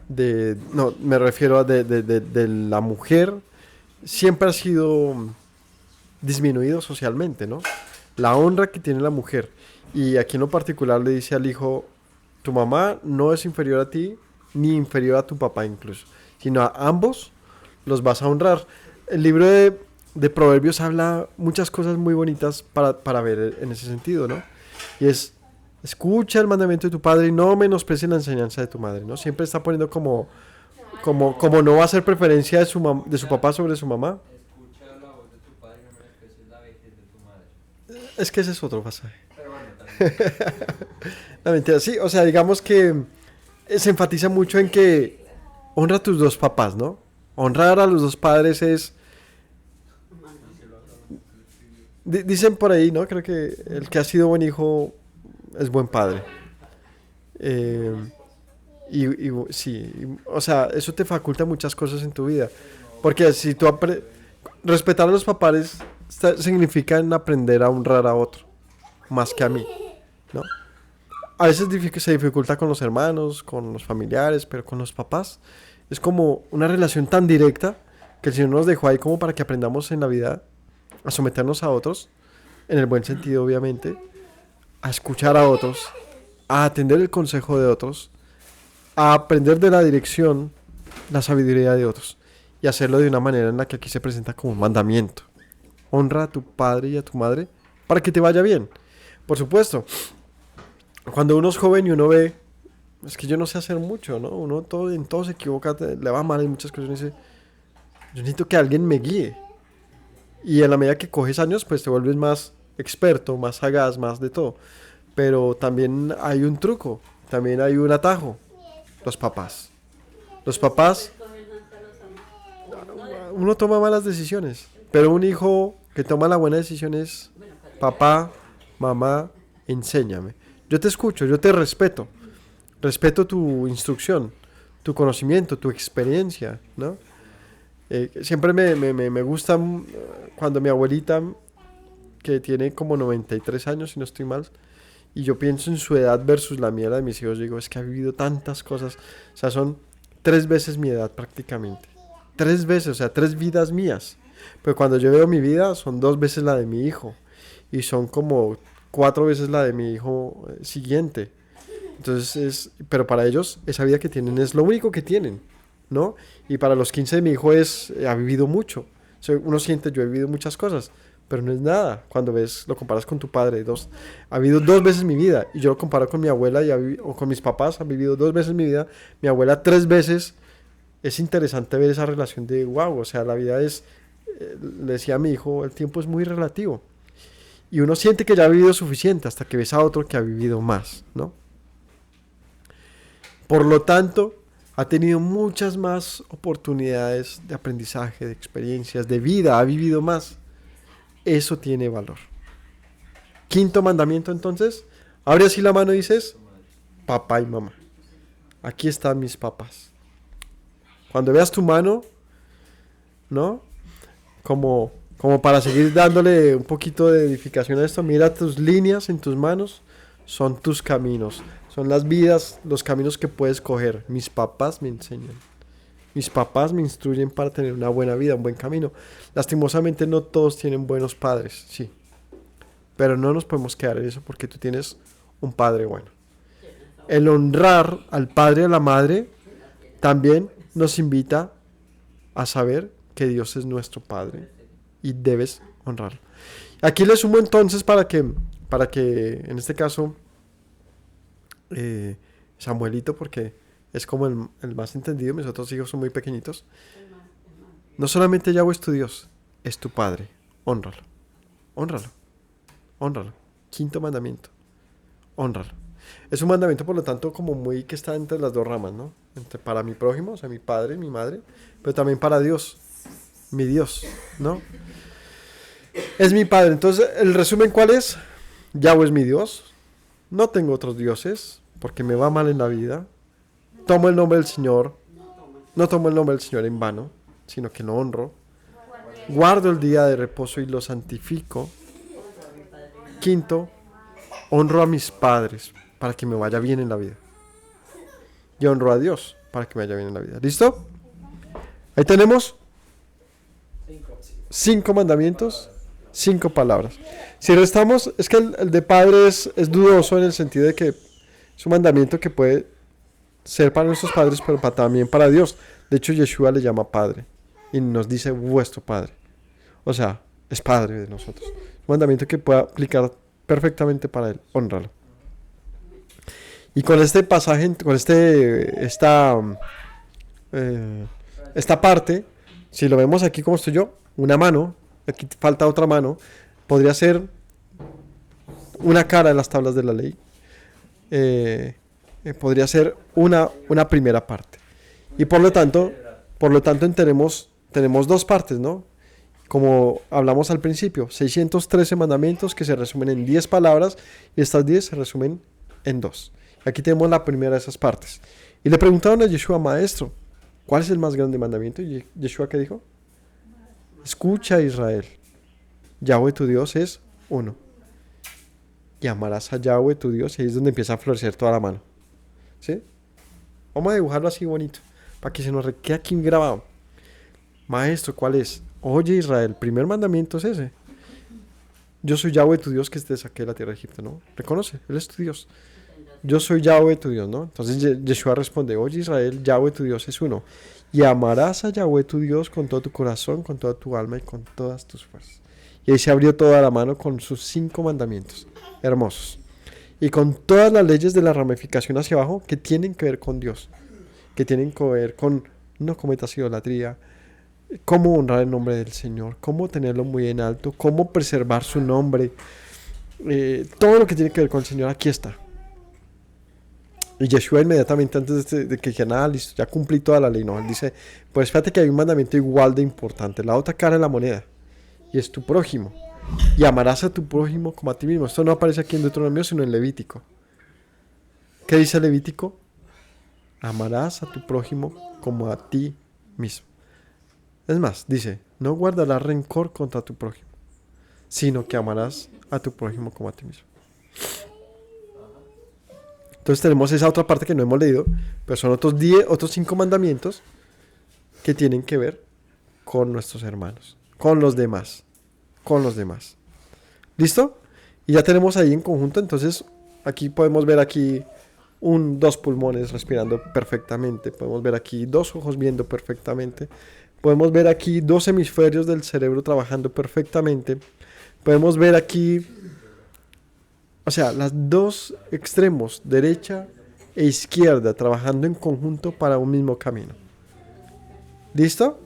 me refiero a de la mujer siempre ha sido disminuido socialmente, ¿no? La honra que tiene la mujer. Y aquí en lo particular le dice al hijo: tu mamá no es inferior a ti ni inferior a tu papá incluso, sino a ambos los vas a honrar. El libro de Proverbios habla muchas cosas muy bonitas para ver en ese sentido, ¿no? Y es, escucha el mandamiento de tu padre y no menosprecies la enseñanza de tu madre, ¿no? Siempre está poniendo como no va a hacer preferencia de su papá sobre su mamá. Escucha la voz de tu padre y no menosprecies la vejez de tu madre. Es que ese es otro pasaje. Pero bueno, también. La mentira, sí, o sea, digamos que se enfatiza mucho en que honra a tus dos papás, ¿no? Honrar a los dos padres es... Dicen por ahí, ¿no? Creo que el que ha sido buen hijo es buen padre. Eh, sí, o sea, eso te faculta muchas cosas en tu vida. Porque si tú respetar a los papás significa en aprender a honrar a otro, más que a mí, ¿no? A veces se dificulta con los hermanos, con los familiares, pero con los papás es como una relación tan directa que el Señor nos dejó ahí como para que aprendamos en la vida a someternos a otros, en el buen sentido obviamente, a escuchar a otros, a atender el consejo de otros, a aprender de la dirección, la sabiduría de otros y hacerlo de una manera en la que aquí se presenta como un mandamiento. Honra a tu padre y a tu madre para que te vaya bien. Por supuesto, cuando uno es joven y uno ve, es que yo no sé hacer mucho, ¿no? Uno en todo se equivoca, le va mal en muchas cosas. Uno dice, yo necesito que alguien me guíe. Y en la medida que coges años, pues te vuelves más experto, más sagaz, más de todo. Pero también hay un truco, también hay un atajo. Los papás. Los papás, uno toma malas decisiones, pero un hijo que toma la buena decisión es, papá, mamá, enséñame. Yo te escucho, yo te respeto. Respeto tu instrucción, tu conocimiento, tu experiencia, ¿no? Siempre me gusta cuando mi abuelita, que tiene como 93 años, si no estoy mal, y yo pienso en su edad versus la mía, la de mis hijos, digo, es que ha vivido tantas cosas, o sea, son 3 veces mi edad prácticamente. 3 veces, o sea, 3 vidas mías. Pero cuando yo veo mi vida, son 2 veces la de mi hijo, y son como 4 veces la de mi hijo siguiente. Entonces, pero para ellos, esa vida que tienen es lo único que tienen, ¿no? Y para los 15 de mi hijo ha vivido mucho. O sea, uno siente, yo he vivido muchas cosas, pero no es nada. Cuando lo comparas con tu padre, ha vivido 2 veces mi vida. Y yo lo comparo con mi abuela o con mis papás, han vivido 2 veces mi vida. Mi abuela 3 veces. Es interesante ver esa relación de, wow, o sea, la vida le decía a mi hijo, el tiempo es muy relativo. Y uno siente que ya ha vivido suficiente hasta que ves a otro que ha vivido más, ¿no? Por lo tanto, ha tenido muchas más oportunidades de aprendizaje, de experiencias, de vida, ha vivido más. Eso tiene valor. Quinto mandamiento, entonces, abre así la mano y dices, papá y mamá. Aquí están mis papás. Cuando veas tu mano, ¿no? Como para seguir dándole un poquito de edificación a esto, mira tus líneas en tus manos, son tus caminos. Son las vidas, los caminos que puedes coger. Mis papás me enseñan. Mis papás me instruyen para tener una buena vida, un buen camino. Lastimosamente no todos tienen buenos padres, sí. Pero no nos podemos quedar en eso porque tú tienes un padre bueno. El honrar al padre y a la madre también nos invita a saber que Dios es nuestro padre y debes honrarlo. Aquí le sumo entonces para que en este caso Samuelito, porque es como el más entendido, mis otros hijos son muy pequeñitos. No solamente Yahweh es tu Dios, es tu Padre. Hónralo, hónralo, hónralo. Quinto mandamiento, hónralo. Es un mandamiento, por lo tanto, como muy que está entre las dos ramas, ¿no? Para mi prójimo, o sea, mi padre, mi madre, pero también para Dios, mi Dios, ¿no? Es mi Padre. Entonces, el resumen, ¿cuál es? Yahweh es mi Dios. No tengo otros dioses, porque me va mal en la vida. Tomo el nombre del Señor. No tomo el nombre del Señor en vano, sino que lo honro. Guardo el día de reposo y lo santifico. Quinto, honro a mis padres para que me vaya bien en la vida. Y honro a Dios para que me vaya bien en la vida. ¿Listo? Ahí tenemos 5 mandamientos, 5 palabras. Si restamos, es que el de padre es dudoso en el sentido de que es un mandamiento que puede ser para nuestros padres, pero también para Dios. De hecho, Yeshua le llama Padre y nos dice vuestro Padre. O sea, es Padre de nosotros. Un mandamiento que puede aplicar perfectamente para él. Hónralo. Y con este pasaje, con esta parte, si lo vemos aquí como estoy yo, una mano, aquí falta otra mano, podría ser una cara de las tablas de la ley. Podría ser una primera parte. Y por lo tanto tenemos dos partes, ¿no? Como hablamos al principio, 613 mandamientos que se resumen en 10 palabras y estas 10 se resumen en 2. Aquí tenemos la primera de esas partes. Y le preguntaron a Yeshua, maestro, ¿cuál es el más grande mandamiento? Y Yeshua, ¿qué dijo? Escucha, Israel, Yahweh tu Dios es uno. Y amarás a Yahweh tu Dios, y ahí es donde empieza a florecer toda la mano. ¿Sí? Vamos a dibujarlo así bonito, para que se nos quede aquí grabado. Maestro, ¿cuál es? Oye, Israel, el primer mandamiento es ese. Yo soy Yahweh tu Dios que te saqué de la tierra de Egipto, ¿no? Reconoce, Él es tu Dios. Yo soy Yahweh tu Dios, ¿no? Entonces Yeshua responde, oye, Israel, Yahweh tu Dios es uno. Y amarás a Yahweh tu Dios con todo tu corazón, con toda tu alma y con todas tus fuerzas. Y ahí se abrió toda la mano con sus 5 mandamientos. Hermosos. Y con todas las leyes de la ramificación hacia abajo que tienen que ver con Dios. Que tienen que ver con no cometas idolatría, cómo honrar el nombre del Señor, cómo tenerlo muy en alto, cómo preservar su nombre. Todo lo que tiene que ver con el Señor, aquí está. Y Yeshua inmediatamente antes de que dijera, nada, listo, ya cumplí toda la ley. No, él dice, pues fíjate que hay un mandamiento igual de importante. La otra cara de la moneda. Y es tu prójimo. Y amarás a tu prójimo como a ti mismo. Esto no aparece aquí en Deuteronomio, sino en Levítico. ¿Qué dice Levítico? Amarás a tu prójimo como a ti mismo. Es más, dice, no guardarás rencor contra tu prójimo, sino que amarás a tu prójimo como a ti mismo. Entonces tenemos esa otra parte que no hemos leído, pero son otros 5 mandamientos que tienen que ver con nuestros hermanos, con los demás. ¿Listo? Y ya tenemos ahí en conjunto, entonces aquí podemos ver aquí 2 pulmones respirando perfectamente, podemos ver aquí 2 ojos viendo perfectamente, podemos ver aquí 2 hemisferios del cerebro trabajando perfectamente, podemos ver aquí, o sea, las 2 extremos, derecha e izquierda, trabajando en conjunto para un mismo camino. ¿Listo?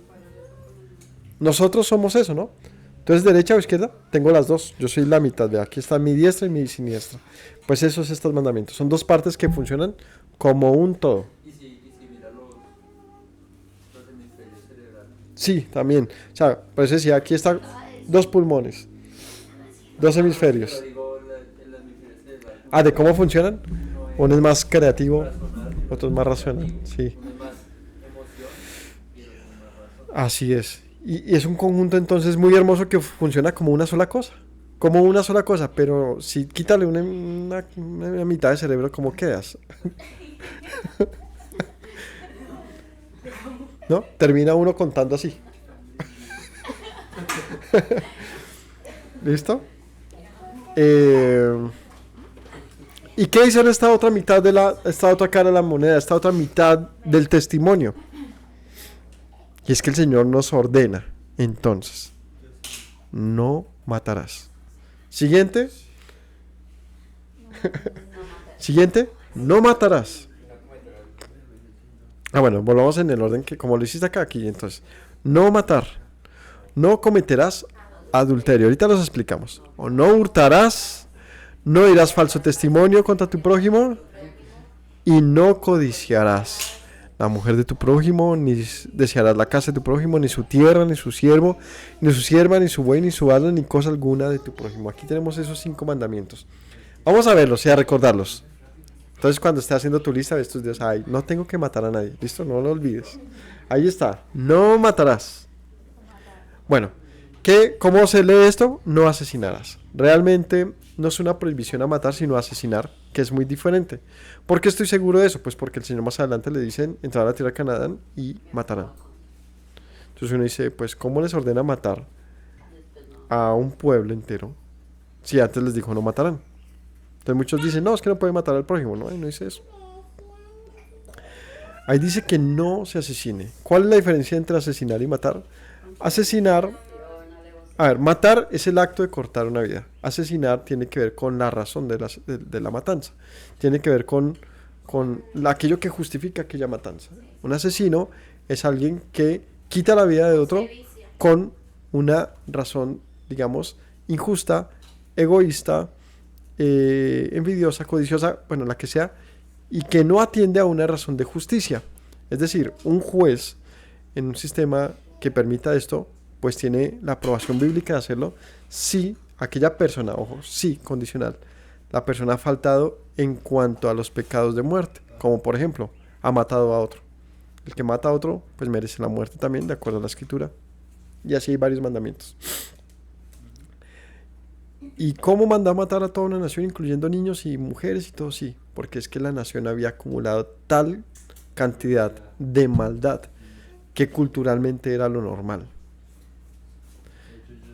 Nosotros somos eso, ¿no? Entonces, derecha o izquierda, tengo las 2. Yo soy la mitad, de aquí está mi diestra y mi siniestra. Pues eso es estos mandamientos. Son 2 partes que funcionan como un todo. Y si mira los hemisferios cerebrales. Sí, también. O sea, pues decía, aquí están 2 pulmones, 2 hemisferios. Pero digo, el hemisferio cerebral. ¿De cómo funcionan? Uno es más creativo, Razonar, otro es más racional. Sí, uno es más emoción y el otro es más razón. así es. Y es un conjunto entonces muy hermoso que funciona como una sola cosa. Como una sola cosa, pero si quítale una mitad de cerebro, ¿cómo quedas? ¿No? Termina uno contando así. ¿Listo? ¿Y qué dice en esta otra mitad esta otra cara de la moneda, esta otra mitad del testimonio? Y es que el Señor nos ordena, entonces, no matarás. Siguiente. Siguiente, no matarás. Bueno, volvamos en el orden que como lo hiciste acá, aquí, entonces. No matar. No cometerás adulterio. Ahorita los explicamos. O no hurtarás. No dirás falso testimonio contra tu prójimo. Y no codiciarás la mujer de tu prójimo, ni desearás la casa de tu prójimo, ni su tierra, ni su siervo, ni su sierva, ni su buey, ni su asno, ni cosa alguna de tu prójimo. Aquí tenemos esos 5 mandamientos. Vamos a verlos y a recordarlos. Entonces, cuando estés haciendo tu lista de estos días, no tengo que matar a nadie. ¿Listo? No lo olvides. Ahí está. No matarás. Bueno, ¿cómo se lee esto? No asesinarás. Realmente no es una prohibición a matar, sino a asesinar, que es muy diferente. ¿Por qué estoy seguro de eso? Pues porque el Señor más adelante le dicen entrar a la tierra de Canaán y matarán. Entonces uno dice, pues ¿cómo les ordena matar a un pueblo entero si antes les dijo no matarán? Entonces muchos dicen, no, es que no puede matar al prójimo. No, ahí no dice eso. Ahí dice que no se asesine. ¿Cuál es la diferencia entre asesinar y matar? Asesinar A ver, matar es el acto de cortar una vida. Asesinar tiene que ver con la razón de la matanza. Tiene que ver con aquello que justifica aquella matanza. Un asesino es alguien que quita la vida de otro con una razón, digamos, injusta, egoísta, envidiosa, codiciosa, bueno, la que sea, y que no atiende a una razón de justicia. Es decir, un juez en un sistema que permita esto, pues tiene la aprobación bíblica de hacerlo si aquella persona, ojo, sí, condicional, la persona ha faltado en cuanto a los pecados de muerte, como por ejemplo, ha matado a otro. El que mata a otro, pues merece la muerte también, de acuerdo a la escritura. Y así hay varios mandamientos. ¿Y cómo mandó a matar a toda una nación, incluyendo niños y mujeres y todo? Sí, porque es que la nación había acumulado tal cantidad de maldad que culturalmente era lo normal.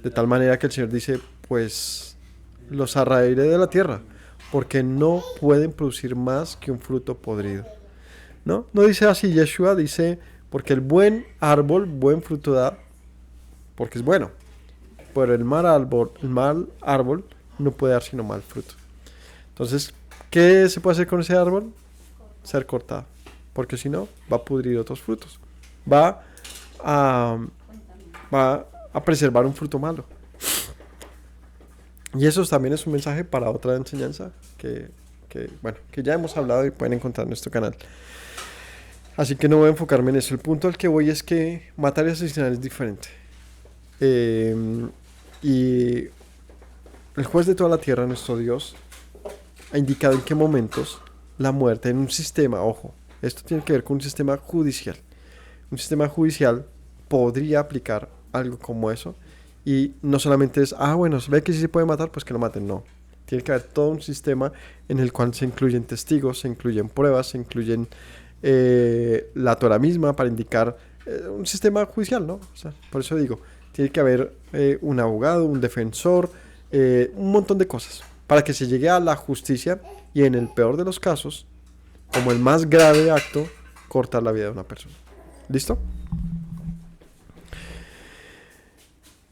De tal manera que el Señor dice, pues los arraeré de la tierra, porque no pueden producir más que un fruto podrido. No dice así Yeshua, dice, porque el buen árbol, buen fruto da, porque es bueno. Pero el mal árbol no puede dar sino mal fruto. Entonces, ¿qué se puede hacer con ese árbol? Ser cortado. Porque si no, va a pudrir otros frutos. Va a preservar un fruto malo. Y eso también es un mensaje para otra enseñanza que ya hemos hablado y pueden encontrar en nuestro canal. Así que no voy a enfocarme en eso. El punto al que voy es que matar y asesinar es diferente. Y el juez de toda la tierra, nuestro Dios, ha indicado en qué momentos la muerte en un sistema, ojo, esto tiene que ver con un sistema judicial. Un sistema judicial podría aplicar algo como eso. Y no solamente es, bueno, se ve que sí se puede matar, pues que lo maten. No. Tiene que haber todo un sistema en el cual se incluyen testigos, se incluyen pruebas, se incluyen la Torah misma para indicar un sistema judicial, ¿no? O sea, por eso digo, tiene que haber un abogado, un defensor, un montón de cosas para que se llegue a la justicia y en el peor de los casos, como el más grave acto, cortar la vida de una persona. ¿Listo?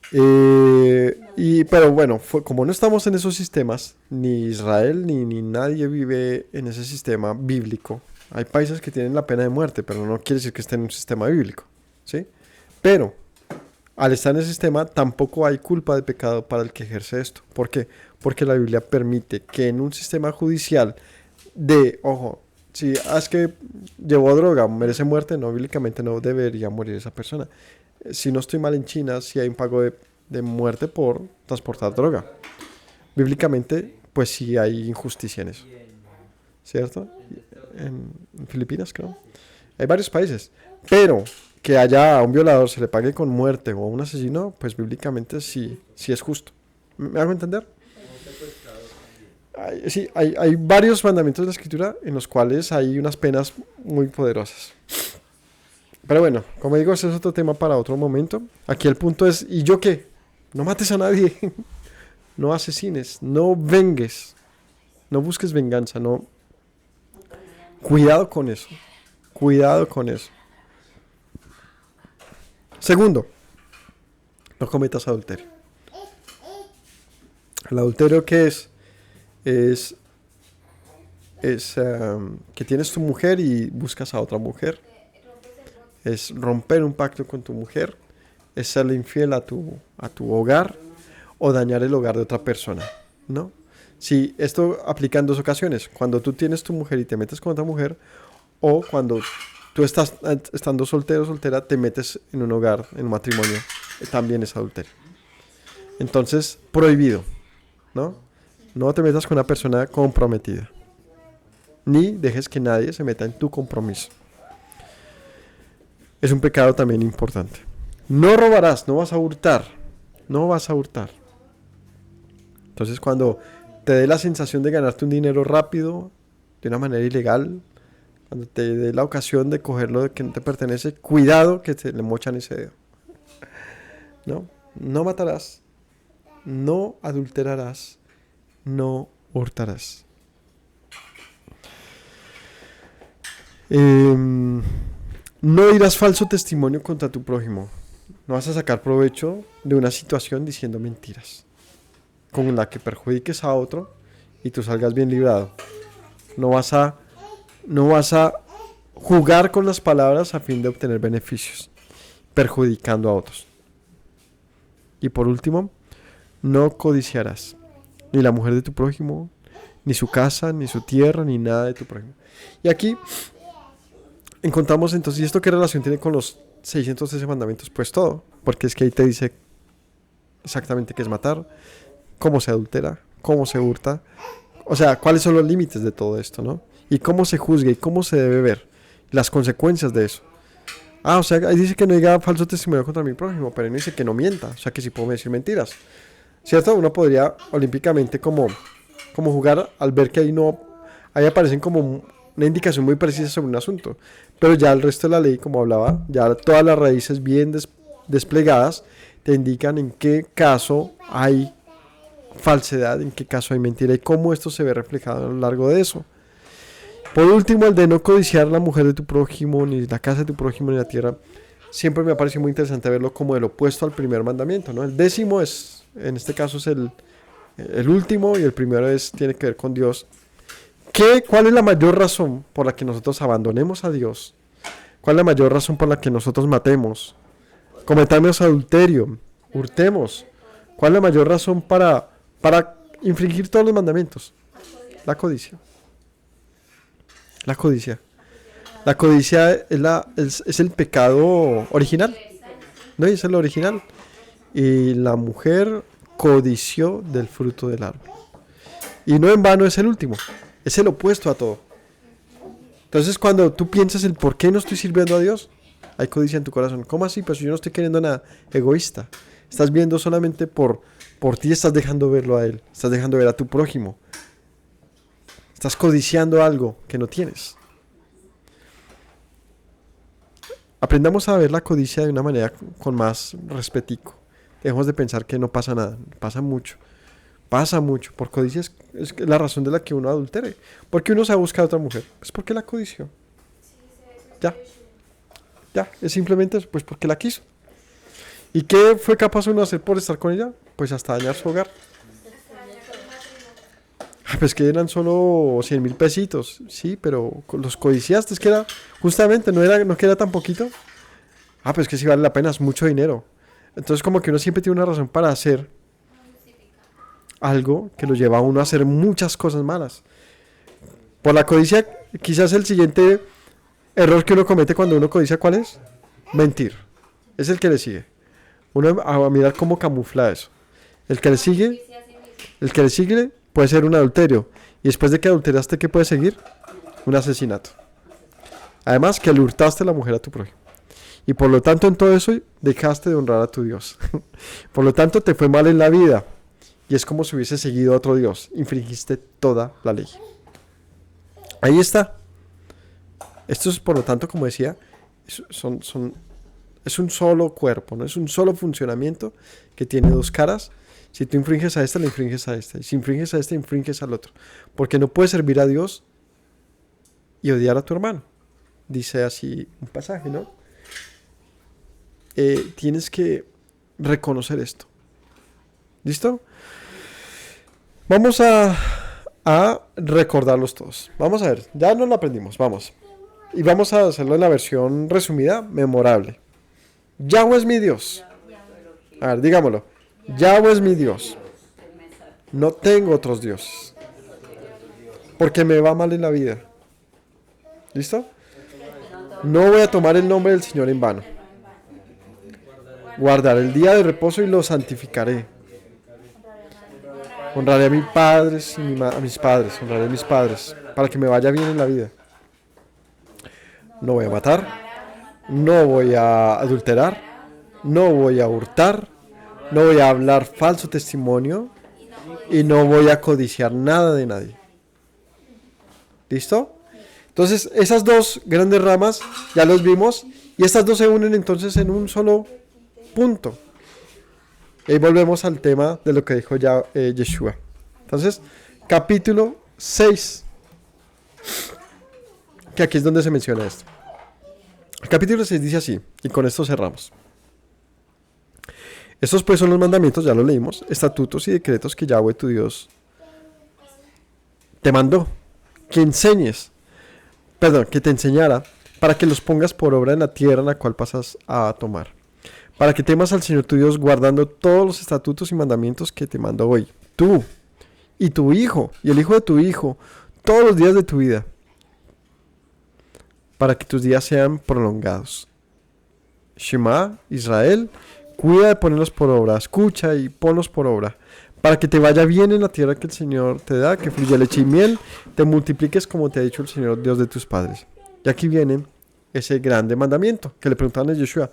Pero bueno, como no estamos en esos sistemas, ni Israel ni nadie vive en ese sistema bíblico. Hay países que tienen la pena de muerte, pero no quiere decir que estén en un sistema bíblico, ¿sí? Pero al estar en ese sistema tampoco hay culpa de pecado para el que ejerce esto. ¿Por qué? Porque la Biblia permite que en un sistema judicial ojo, si es que llevó droga, merece muerte, no, bíblicamente no debería morir esa persona. Si no estoy mal, en China sí hay un pago de muerte por transportar droga. Bíblicamente, pues sí hay injusticia en eso. ¿Cierto? En Filipinas, creo. Hay varios países. Pero que haya a un violador se le pague con muerte o a un asesino, pues bíblicamente sí es justo. ¿Me hago entender? Hay varios mandamientos de la Escritura en los cuales hay unas penas muy poderosas. Pero bueno, como digo, ese es otro tema para otro momento. Aquí el punto es, ¿y yo qué? No mates a nadie, no asesines, no vengues, no busques venganza, no. Cuidado con eso, cuidado con eso. Segundo, no cometas adulterio. El adulterio, ¿qué es? Es que tienes tu mujer y buscas a otra mujer. Es romper un pacto con tu mujer. Es serle infiel a tu hogar o dañar el hogar de otra persona, ¿no? Si esto aplica en dos ocasiones, cuando tú tienes tu mujer y te metes con otra mujer, o cuando tú estás estando soltero o soltera, te metes en un hogar, en un matrimonio, también es adulterio. Entonces, prohibido, ¿no? No te metas con una persona comprometida, ni dejes que nadie se meta en tu compromiso. Es un pecado también importante. No robarás, no vas a hurtar. No vas a hurtar. Entonces, cuando te dé la sensación de ganarte un dinero rápido, de una manera ilegal, cuando te dé la ocasión de cogerlo de que no te pertenece, cuidado que te le mochan ese dedo. No matarás, no adulterarás, no hurtarás. No dirás falso testimonio contra tu prójimo. No vas a sacar provecho de una situación diciendo mentiras con la que perjudiques a otro y tú salgas bien librado. No vas a jugar con las palabras a fin de obtener beneficios, perjudicando a otros. Y por último, no codiciarás ni la mujer de tu prójimo, ni su casa, ni su tierra, ni nada de tu prójimo. Y aquí encontramos entonces, ¿y esto qué relación tiene con los 613 mandamientos? Pues todo, porque es que ahí te dice exactamente qué es matar, cómo se adultera, cómo se hurta, o sea, cuáles son los límites de todo esto, ¿no? Y cómo se juzga y cómo se debe ver, las consecuencias de eso. O sea, ahí dice que no diga falso testimonio contra mi prójimo, pero no dice que no mienta, o sea, que sí puedo decir mentiras, ¿cierto? Uno podría olímpicamente como jugar al ver que ahí aparecen como una indicación muy precisa sobre un asunto, pero ya el resto de la ley, como hablaba, ya todas las raíces bien desplegadas te indican en qué caso hay falsedad, en qué caso hay mentira y cómo esto se ve reflejado a lo largo de eso. Por último, el de no codiciar la mujer de tu prójimo, ni la casa de tu prójimo, ni la tierra, siempre me ha parecido muy interesante verlo como el opuesto al primer mandamiento, ¿no? El 10º es, en este caso es el último, y el primero tiene que ver con Dios. ¿Cuál es la mayor razón por la que nosotros abandonemos a Dios? ¿Cuál es la mayor razón por la que nosotros matemos, cometamos adulterio, hurtemos? ¿Cuál es la mayor razón para infringir todos los mandamientos? La codicia. La codicia. La codicia es el pecado original. ¿No? Es el original. Y la mujer codició del fruto del árbol. Y no en vano es el último. Es el opuesto a todo. Entonces cuando tú piensas el por qué no estoy sirviendo a Dios, hay codicia en tu corazón. ¿Cómo así? Pues yo no estoy queriendo nada. Egoísta. Estás viendo solamente por ti, estás dejando verlo a Él. Estás dejando ver a tu prójimo. Estás codiciando algo que no tienes. Aprendamos a ver la codicia de una manera con más respetico. Dejemos de pensar que no pasa nada. Pasa mucho. Pasa mucho. Por codicia es la razón de la que uno adultere. ¿Por qué uno se ha buscado a otra mujer? Pues porque la codició. Ya. Es simplemente pues porque la quiso. ¿Y qué fue capaz uno de hacer por estar con ella? Pues hasta dañar su hogar. Pues que eran solo 100,000 pesitos. Sí, pero los codiciaste. Es que era, justamente, no que era tan poquito. Pues que sí vale la pena, es mucho dinero. Entonces como que uno siempre tiene una razón para hacer algo que lo lleva a uno a hacer muchas cosas malas. Por la codicia, quizás el siguiente error que uno comete cuando uno codicia, ¿cuál es? Mentir. Es el que le sigue. Uno a mirar cómo camufla eso. El que le sigue puede ser un adulterio. Y después de que adulteraste, ¿qué puede seguir? Un asesinato. Además que le hurtaste la mujer a tu prójimo. Y por lo tanto en todo eso dejaste de honrar a tu Dios. Por lo tanto te fue mal en la vida. Y es como si hubiese seguido a otro Dios. Infringiste toda la ley. Ahí está. Esto es, por lo tanto, como decía, es un solo cuerpo, ¿no? Es un solo funcionamiento que tiene dos caras. Si tú infringes a esta, le infringes a esta. Y si infringes a esta, infringes al otro. Porque no puedes servir a Dios y odiar a tu hermano. Dice así un pasaje, ¿no? Tienes que reconocer esto. ¿Listo? Vamos a recordarlos todos. Vamos a ver, ya nos lo aprendimos, vamos. Y vamos a hacerlo en la versión resumida, memorable. Yahweh es mi Dios. A ver, digámoslo. Yahweh es mi Dios. No tengo otros dioses. Porque me va mal en la vida. ¿Listo? No voy a tomar el nombre del Señor en vano. Guardaré el día de reposo y lo santificaré. Honraré a mis padres honraré a mis padres, para que me vaya bien en la vida. No voy a matar, no voy a adulterar, no voy a hurtar, no voy a hablar falso testimonio y no voy a codiciar nada de nadie. ¿Listo? Entonces, esas dos grandes ramas ya los vimos y estas dos se unen entonces en un solo punto. Y volvemos al tema de lo que dijo ya Yeshua. Entonces, capítulo 6. Que aquí es donde se menciona esto. El capítulo 6 dice así, y con esto cerramos. Estos pues son los mandamientos, ya lo leímos, estatutos y decretos que Yahweh tu Dios te mandó, que enseñes, perdón, que te enseñara, para que los pongas por obra en la tierra en la cual pasas a tomar, para que temas al Señor tu Dios guardando todos los estatutos y mandamientos que te mando hoy, tú y tu hijo y el hijo de tu hijo, todos los días de tu vida, para que tus días sean prolongados. Shema, Israel, cuida de ponerlos por obra, escucha y ponlos por obra, para que te vaya bien en la tierra que el Señor te da, que fluya leche y miel, te multipliques como te ha dicho el Señor Dios de tus padres. Y aquí viene ese grande mandamiento, que le preguntaban a Yeshua,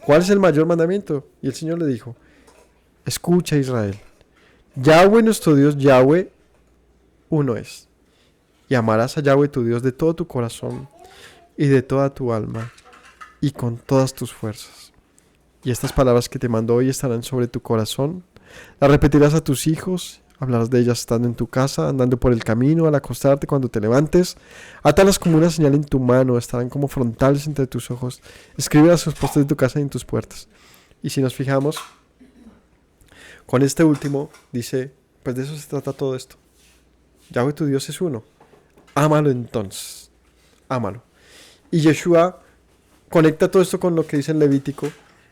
¿cuál es el mayor mandamiento? Y el Señor le dijo, escucha Israel, Yahweh nuestro Dios, Yahweh uno es, y amarás a Yahweh tu Dios de todo tu corazón y de toda tu alma y con todas tus fuerzas. Y estas palabras que te mando hoy estarán sobre tu corazón. Las repetirás a tus hijos, hablarás de ellas estando en tu casa, andando por el camino, al acostarte, cuando te levantes. Átalas como una señal en tu mano, estarán como frontales entre tus ojos. Escríbelas en los postes de tu casa y en tus puertas. Y si nos fijamos, con este último, dice, pues de eso se trata todo esto. Yahweh tu Dios es uno. Ámalo entonces. Ámalo. Y Yeshua conecta todo esto con lo que dice en Levítico.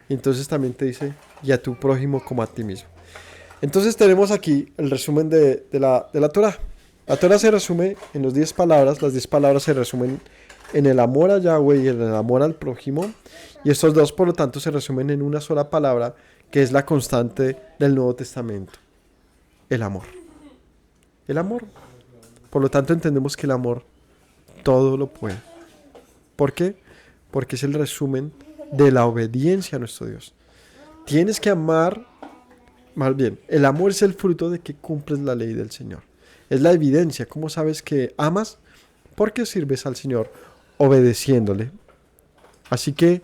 Y entonces también te dice, y a tu prójimo como a ti mismo. Entonces tenemos aquí el resumen de la Torah. La Torah se resume en las 10 palabras. Las 10 palabras se resumen en el amor a Yahweh y en el amor al prójimo. Y estos dos, por lo tanto, se resumen en una sola palabra, que es la constante del Nuevo Testamento. El amor. El amor. Por lo tanto, entendemos que el amor todo lo puede. ¿Por qué? Porque es el resumen de la obediencia a nuestro Dios. Tienes que amar, más bien, el amor es el fruto de que cumples la ley del Señor. Es la evidencia. ¿Cómo sabes que amas? Porque sirves al Señor obedeciéndole. Así que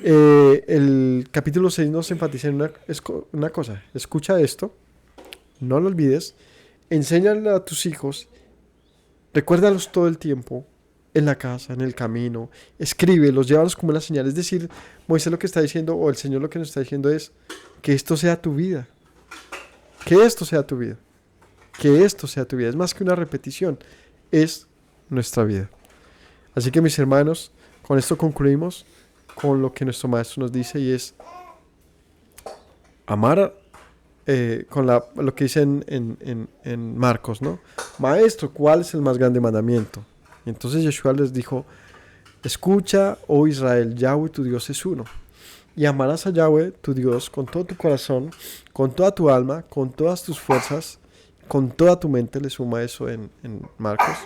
el capítulo 6 nos enfatiza en una cosa. Escucha esto, no lo olvides, enséñale a tus hijos, recuérdalos todo el tiempo, en la casa, en el camino, escríbelos, llévalos como una señal. Es decir, Moisés lo que está diciendo, o el Señor lo que nos está diciendo es que esto sea tu vida. Que esto sea tu vida. Que esto sea tu vida. Es más que una repetición, es nuestra vida. Así que mis hermanos, con esto concluimos con lo que nuestro maestro nos dice, y es amar con lo que dice en Marcos, ¿no? Maestro, ¿cuál es el más grande mandamiento? Y entonces Yeshua les dijo, escucha, oh Israel, Yahweh tu Dios es uno. Y amarás a Yahweh tu Dios con todo tu corazón, con toda tu alma, con todas tus fuerzas, con toda tu mente. Le suma eso en Marcos.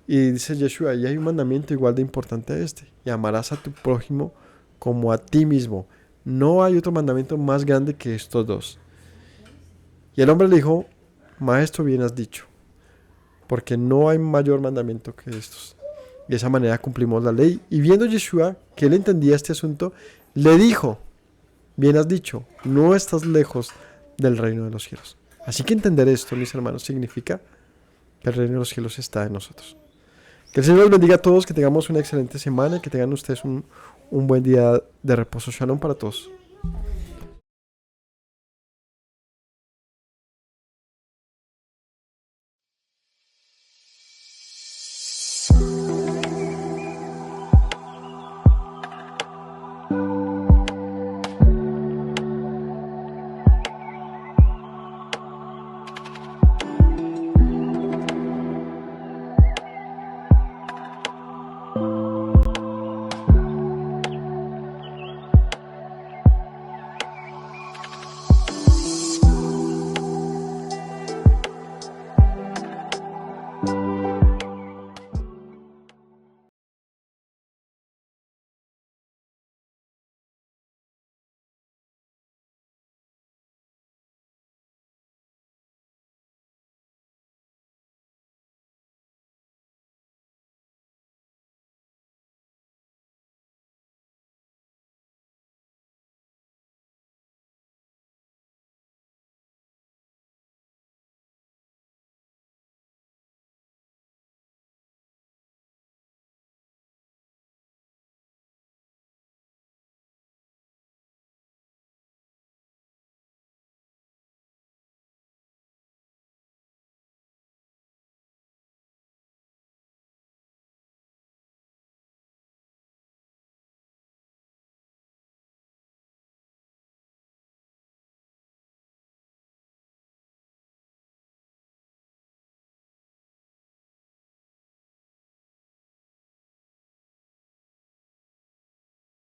Y dice Yeshua, y hay un mandamiento igual de importante a este. Y amarás a tu prójimo como a ti mismo. No hay otro mandamiento más grande que estos dos. Y el hombre le dijo, maestro, bien has dicho, porque no hay mayor mandamiento que estos. Y de esa manera cumplimos la ley. Y viendo Yeshua que él entendía este asunto, le dijo, bien has dicho, no estás lejos del reino de los cielos. Así que entender esto, mis hermanos, significa que el reino de los cielos está en nosotros. Que el Señor los bendiga a todos, que tengamos una excelente semana y que tengan ustedes un buen día de reposo. Shalom para todos.